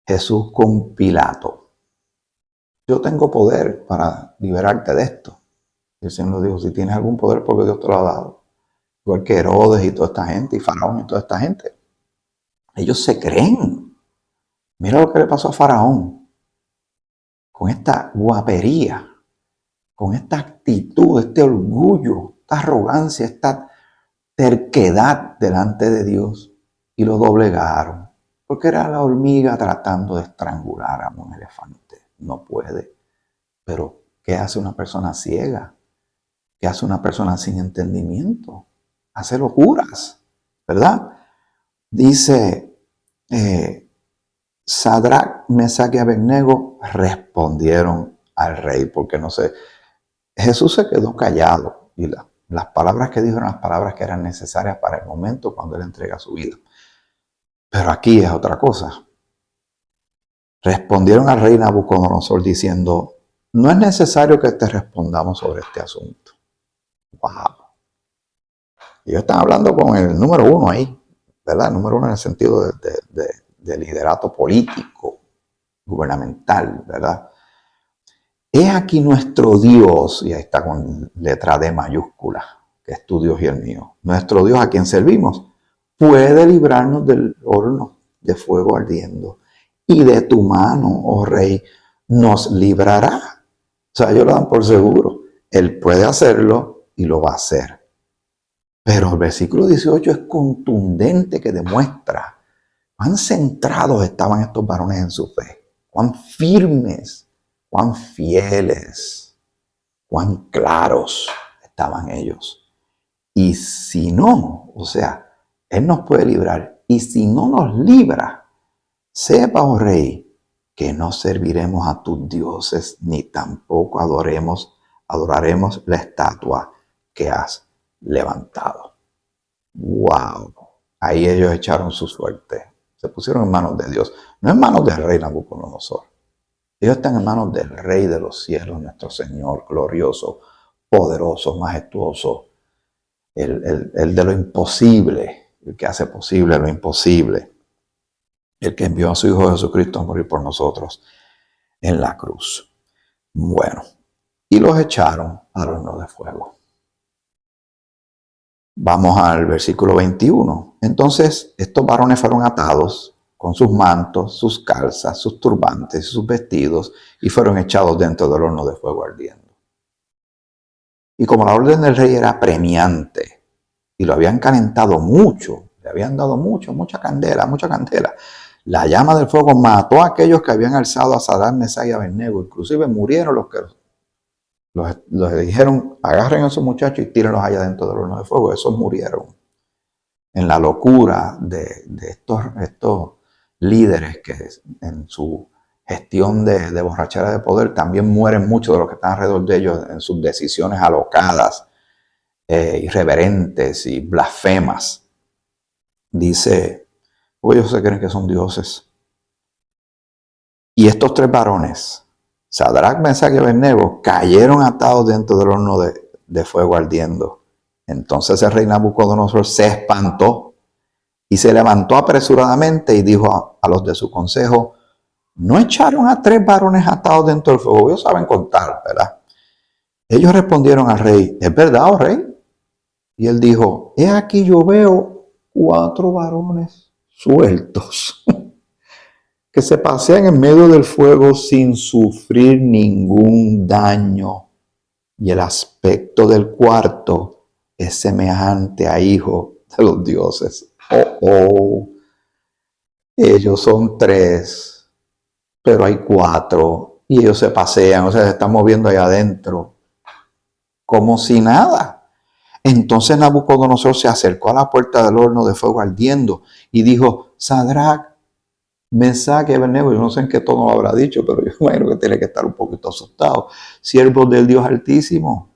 Speaker 1: Jesús con Pilato. Yo tengo poder para liberarte de esto. Y el Señor le dijo, si tienes algún poder, porque Dios te lo ha dado. Igual que Herodes y toda esta gente, y Faraón y toda esta gente. Ellos se creen. Mira lo que le pasó a Faraón. Con esta guapería, con esta actitud, este orgullo, esta arrogancia, esta terquedad delante de Dios. Y lo doblegaron. Porque era la hormiga tratando de estrangular a un elefante. No puede. Pero, ¿qué hace una persona ciega? ¿Qué hace una persona sin entendimiento? Hace locuras, ¿verdad? Dice, Sadrach, Mesach y Abednego respondieron al rey, porque no sé, Jesús se quedó callado y las palabras que dijo eran las palabras que eran necesarias para el momento cuando él entrega su vida. Pero aquí es otra cosa. Respondieron al rey Nabucodonosor diciendo, no es necesario que te respondamos sobre este asunto. Wow. Ellos están hablando con el número uno ahí, ¿verdad? El número uno en el sentido de liderato político, gubernamental, ¿verdad? He aquí nuestro Dios, y ahí está con letra D mayúscula, que es tu Dios y el mío. Nuestro Dios a quien servimos puede librarnos del horno de fuego ardiendo. Y de tu mano, oh rey, nos librará. O sea, ellos lo dan por seguro. Él puede hacerlo y lo va a hacer. Pero el versículo 18 es contundente, que demuestra cuán centrados estaban estos varones en su fe, cuán firmes, cuán fieles, cuán claros estaban ellos. Y si no, o sea, Él nos puede librar. Y si no nos libra, sepa, oh rey, que no serviremos a tus dioses, ni tampoco adoraremos la estatua que has levantado. ¡Wow! Ahí ellos echaron su suerte. Se pusieron en manos de Dios. No en manos del rey Nabucodonosor. Ellos están en manos del Rey de los cielos, nuestro Señor, glorioso, poderoso, majestuoso, el de lo imposible, el que hace posible lo imposible, el que envió a su Hijo Jesucristo a morir por nosotros en la cruz. Bueno, y los echaron al horno de fuego. Vamos al versículo 21. Entonces estos varones fueron atados con sus mantos, sus calzas, sus turbantes y sus vestidos, y fueron echados dentro del horno de fuego ardiendo. Y como la orden del rey era premiante, y lo habían calentado mucho, le habían dado mucha candela, la llama del fuego mató a aquellos que habían alzado a Sadrach, Mesach y Abednego. Inclusive murieron los que los dijeron, agarren a esos muchachos y tírenlos allá dentro del horno de fuego. Esos murieron en la locura de estos líderes que en su gestión de borrachera de poder también mueren muchos de los que están alrededor de ellos en sus decisiones alocadas, irreverentes y blasfemas. Dice, porque ellos se creen que son dioses. Y estos tres varones, Sadrach, Mesach y Abednego, cayeron atados dentro del horno de fuego ardiendo. Entonces el rey Nabucodonosor se espantó y se levantó apresuradamente y dijo a los de su consejo, ¿no echaron a tres varones atados dentro del fuego? Ellos saben contar, ¿verdad? Ellos respondieron al rey, ¿es verdad, oh rey? Y él dijo, he aquí yo veo 4 varones sueltos que se pasean en medio del fuego sin sufrir ningún daño. Y el aspecto del cuarto es semejante a hijo de los dioses. Ellos son 3, pero hay 4. Y ellos se pasean, o sea, se están moviendo ahí adentro como si nada. Entonces Nabucodonosor se acercó a la puerta del horno de fuego ardiendo y dijo, Sadrach, Mesach y Abednego, yo no sé en qué tono lo habrá dicho, pero yo imagino que tiene que estar un poquito asustado. Siervos del Dios Altísimo,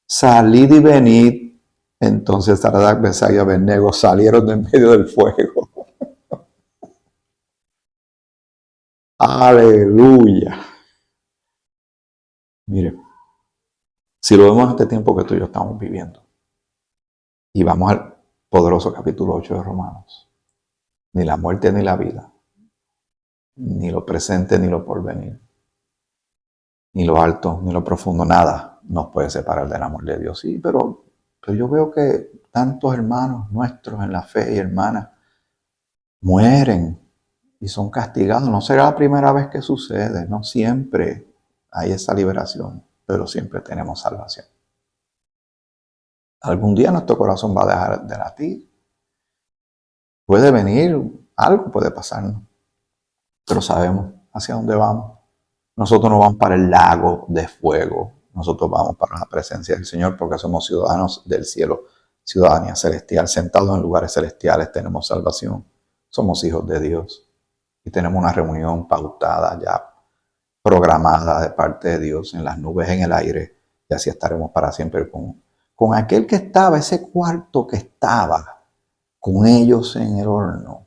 Speaker 1: salid y venid. Entonces Sadrach, Mesach y Abednego salieron de en medio del fuego. Aleluya. Mire, si lo vemos en este tiempo que tú y yo estamos viviendo, y vamos al poderoso capítulo 8 de Romanos, ni la muerte ni la vida, ni lo presente ni lo porvenir, ni lo alto ni lo profundo, nada nos puede separar del amor de Dios. Sí, pero yo veo que tantos hermanos nuestros en la fe y hermanas mueren y son castigados. No será la primera vez que sucede, no siempre hay esa liberación, pero siempre tenemos salvación. Algún día nuestro corazón va a dejar de latir. Puede venir, algo puede pasarnos, pero sabemos hacia dónde vamos. Nosotros no vamos para el lago de fuego, nosotros vamos para la presencia del Señor porque somos ciudadanos del cielo, ciudadanía celestial, sentados en lugares celestiales, tenemos salvación, somos hijos de Dios y tenemos una reunión pautada ya, programada de parte de Dios en las nubes, en el aire, y así estaremos para siempre con aquel que estaba, ese cuarto que estaba con ellos en el horno,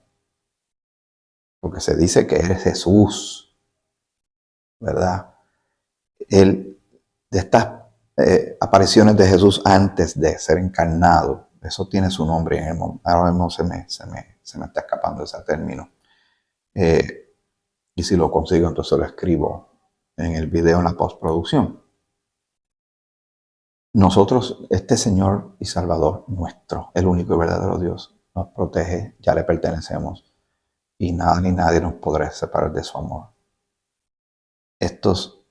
Speaker 1: porque se dice que eres Jesús, ¿verdad? De estas apariciones de Jesús antes de ser encarnado, eso tiene su nombre, ahora mismo se me está escapando ese término. Y si lo consigo, entonces lo escribo en el video en la postproducción. Nosotros, este Señor y Salvador nuestro, el único y verdadero Dios, nos protege, ya le pertenecemos, y nada ni nadie nos podrá separar de su amor. Estos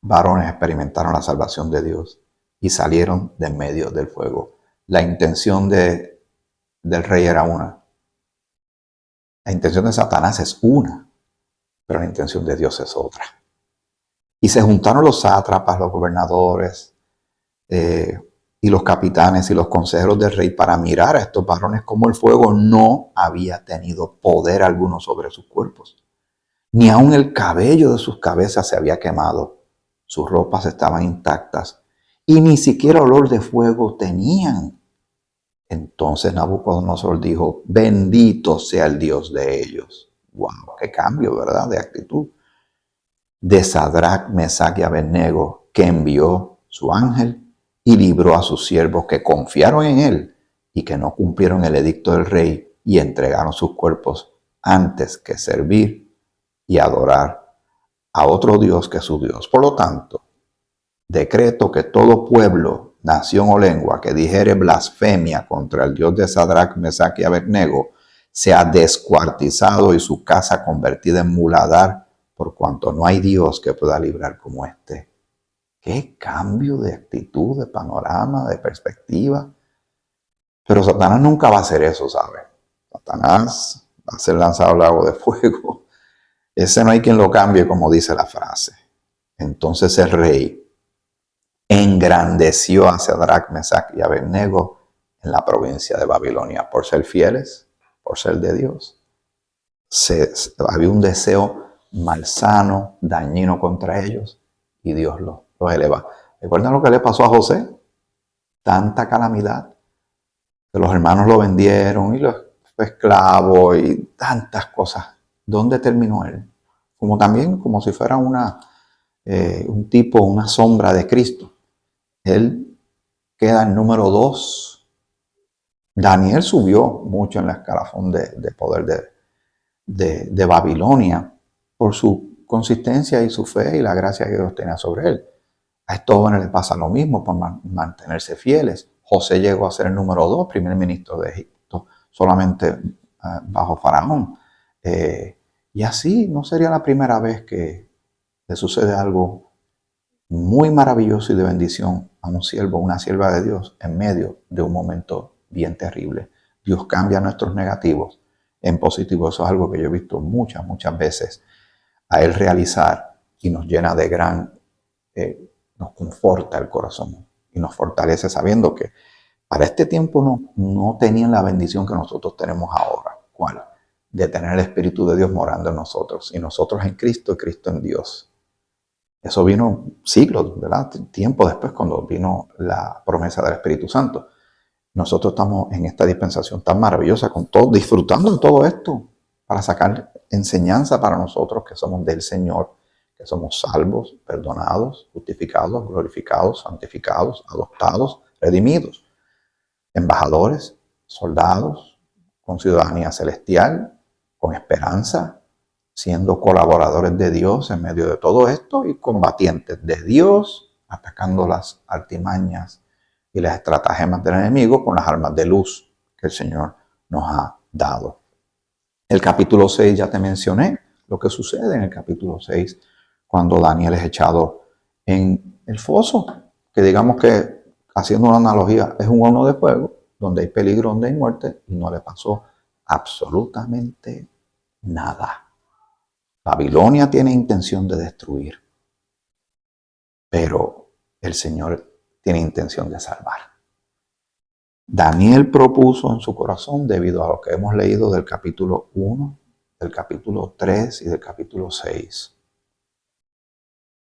Speaker 1: varones experimentaron la salvación de Dios y salieron de en medio del fuego. La intención del rey era una. La intención de Satanás es una, pero la intención de Dios es otra. Y se juntaron los sátrapas, los gobernadores, y los capitanes y los consejeros del rey para mirar a estos varones como el fuego no había tenido poder alguno sobre sus cuerpos. Ni aun el cabello de sus cabezas se había quemado. Sus ropas estaban intactas y ni siquiera olor de fuego tenían. Entonces Nabucodonosor dijo, bendito sea el Dios de ellos. ¡Wow! ¡Qué cambio!, ¿verdad?, de actitud. De Sadrach, Mesach y Abednego, que envió su ángel y libró a sus siervos que confiaron en él y que no cumplieron el edicto del rey y entregaron sus cuerpos antes que servir y adorar a otro Dios que su Dios. Por lo tanto, decreto que todo pueblo, nación o lengua que dijere blasfemia contra el Dios de Sadrach, Mesach y Abednego sea descuartizado y su casa convertida en muladar, por cuanto no hay Dios que pueda librar como este. ¡Qué cambio de actitud, de panorama, de perspectiva! Pero Satanás nunca va a hacer eso, ¿sabe? Satanás va a ser lanzado al lago de fuego. Ese no hay quien lo cambie, como dice la frase. Entonces el rey engrandeció a Sadrach, Mesach y Abednego en la provincia de Babilonia por ser fieles, por ser de Dios. Había un deseo malsano, dañino contra ellos, y Dios los eleva. ¿Recuerdan lo que le pasó a José? Tanta calamidad, que los hermanos lo vendieron y los fue esclavo y tantas cosas. ¿Dónde terminó él? Como también, como si fuera un tipo, una sombra de Cristo. Él queda en número 2. Daniel subió mucho en la escalafón de poder de Babilonia por su consistencia y su fe y la gracia que Dios tenía sobre él. A estos jóvenes les pasa lo mismo por mantenerse fieles. José llegó a ser el número 2, primer ministro de Egipto, solamente bajo Faraón. Y así no sería la primera vez que le sucede algo muy maravilloso y de bendición a un siervo, una sierva de Dios en medio de un momento bien terrible. Dios cambia nuestros negativos en positivo. Eso es algo que yo he visto muchas veces a Él realizar y nos llena de nos conforta el corazón y nos fortalece sabiendo que para este tiempo no tenían la bendición que nosotros tenemos ahora. ¿Cuál? De tener el Espíritu de Dios morando en nosotros y nosotros en Cristo y Cristo en Dios. Eso vino siglos, ¿verdad? Tiempo después, cuando vino la promesa del Espíritu Santo. Nosotros estamos en esta dispensación tan maravillosa, con todo, disfrutando de todo esto, para sacar enseñanza para nosotros que somos del Señor, que somos salvos, perdonados, justificados, glorificados, santificados, adoptados, redimidos, embajadores, soldados, con ciudadanía celestial, con esperanza, siendo colaboradores de Dios en medio de todo esto y combatientes de Dios, atacando las artimañas y las estratagemas del enemigo con las armas de luz que el Señor nos ha dado. El capítulo 6 ya te mencioné lo que sucede en el capítulo 6 cuando Daniel es echado en el foso, que digamos que, haciendo una analogía, es un horno de fuego donde hay peligro, donde hay muerte, y no le pasó absolutamente nada. Babilonia tiene intención de destruir, pero el Señor tiene intención de salvar. Daniel propuso en su corazón, debido a lo que hemos leído del capítulo 1, del capítulo 3 y del capítulo 6,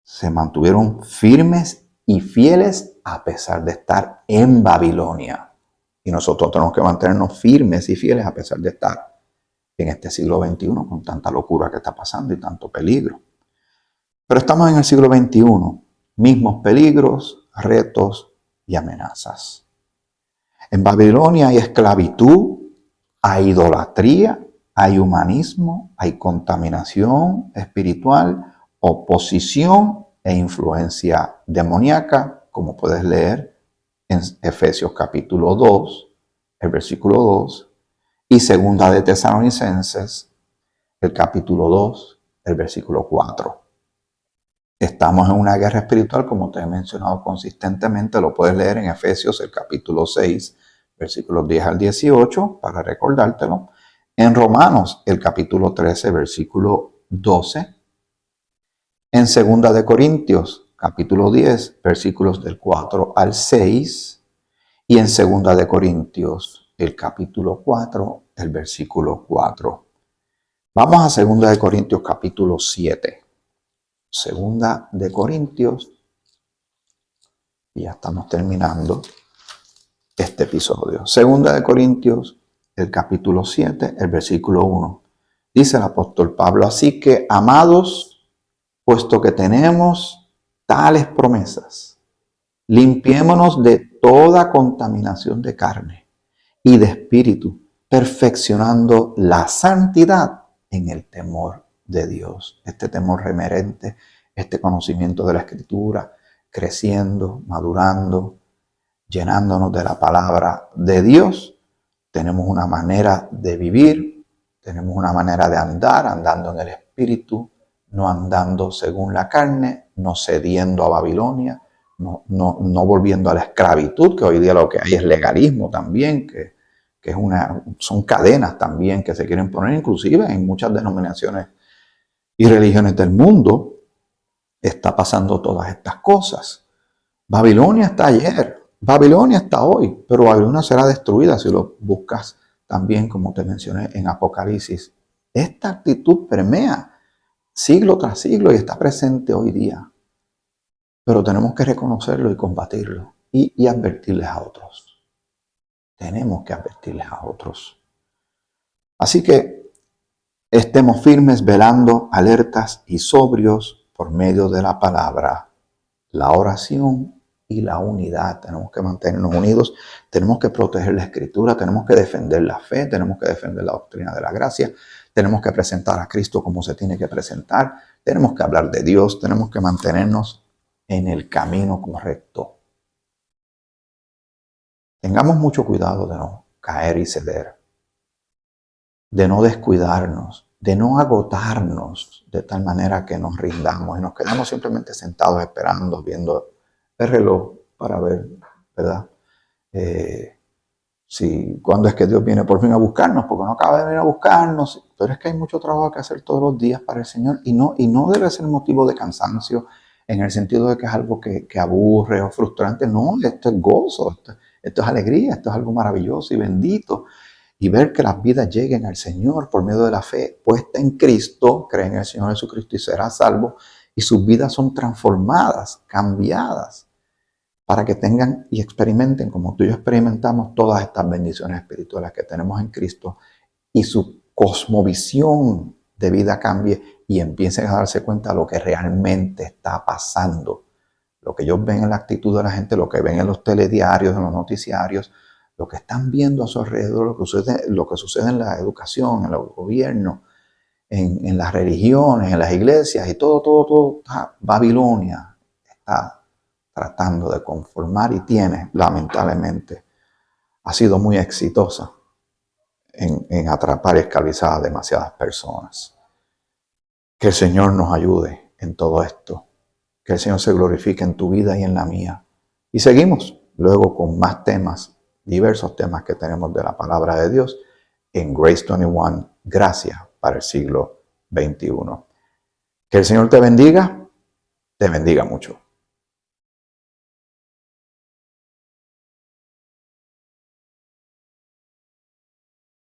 Speaker 1: se mantuvieron firmes y fieles a pesar de estar en Babilonia. Y nosotros tenemos que mantenernos firmes y fieles a pesar de estar en este siglo XXI con tanta locura que está pasando y tanto peligro. Pero estamos en el siglo XXI, mismos peligros, retos y amenazas. En Babilonia hay esclavitud, hay idolatría, hay humanismo, hay contaminación espiritual, oposición e influencia demoníaca, como puedes leer en Efesios capítulo 2, el versículo 2, y segunda de Tesalonicenses, el capítulo 2, el versículo 4. Estamos en una guerra espiritual, como te he mencionado consistentemente, lo puedes leer en Efesios, el capítulo 6, versículos 10 al 18, para recordártelo. En Romanos, el capítulo 13, versículo 12. En segunda de Corintios, capítulo 10, versículos del 4 al 6. y en 2 de Corintios, el capítulo 4, el versículo 4. Vamos a 2 de Corintios capítulo 7. 2 de Corintios, y ya estamos terminando este episodio. 2 de Corintios, el capítulo 7, el versículo 1. Dice el apóstol Pablo: así que, amados, puesto que tenemos tales promesas, limpiémonos de toda contaminación de carne y de espíritu, perfeccionando la santidad en el temor de Dios. Este temor reverente, este conocimiento de la Escritura, creciendo, madurando, llenándonos de la palabra de Dios. Tenemos una manera de vivir, tenemos una manera de andar, andando en el Espíritu, no andando según la carne, no cediendo a Babilonia, no volviendo a la esclavitud, que hoy día lo que hay es legalismo también, que son cadenas también que se quieren poner, inclusive en muchas denominaciones y religiones del mundo está pasando todas estas cosas. Babilonia está ayer, Babilonia está hoy, pero Babilonia será destruida si lo buscas también, como te mencioné en Apocalipsis. Esta actitud permea siglo tras siglo y está presente hoy día. Pero tenemos que reconocerlo y combatirlo y advertirles a otros. Tenemos que advertirles a otros. Así que estemos firmes, velando, alertas y sobrios por medio de la palabra, la oración y la unidad. Tenemos que mantenernos unidos, tenemos que proteger la Escritura, tenemos que defender la fe, tenemos que defender la doctrina de la gracia, tenemos que presentar a Cristo como se tiene que presentar, tenemos que hablar de Dios, tenemos que mantenernos en el camino correcto. Tengamos mucho cuidado de no caer y ceder, de no descuidarnos, de no agotarnos de tal manera que nos rindamos y nos quedamos simplemente sentados esperando, viendo el reloj para ver, ¿verdad? Cuándo es que Dios viene por fin a buscarnos, porque no acaba de venir a buscarnos, pero es que hay mucho trabajo que hacer todos los días para el Señor y no debe ser motivo de cansancio en el sentido de que es algo que aburre o frustrante. No, esto es gozo, esto es alegría, esto es algo maravilloso y bendito. Y ver que las vidas lleguen al Señor por medio de la fe puesta en Cristo, creen en el Señor Jesucristo y será salvo, y sus vidas son transformadas, cambiadas, para que tengan y experimenten, como tú y yo experimentamos, todas estas bendiciones espirituales que tenemos en Cristo, y su cosmovisión de vida cambie y empiecen a darse cuenta de lo que realmente está pasando. Lo que ellos ven en la actitud de la gente, lo que ven en los telediarios, en los noticiarios, lo que están viendo a su alrededor, lo que sucede en la educación, en el gobierno, en las religiones, en las iglesias, y todo Babilonia está tratando de conformar y tiene, lamentablemente, ha sido muy exitosa en atrapar y esclavizar a demasiadas personas. Que el Señor nos ayude en todo esto. Que el Señor se glorifique en tu vida y en la mía. Y seguimos luego con más temas, diversos temas que tenemos de la palabra de Dios en Grace 21, Gracia para el siglo XXI. Que el Señor te bendiga mucho.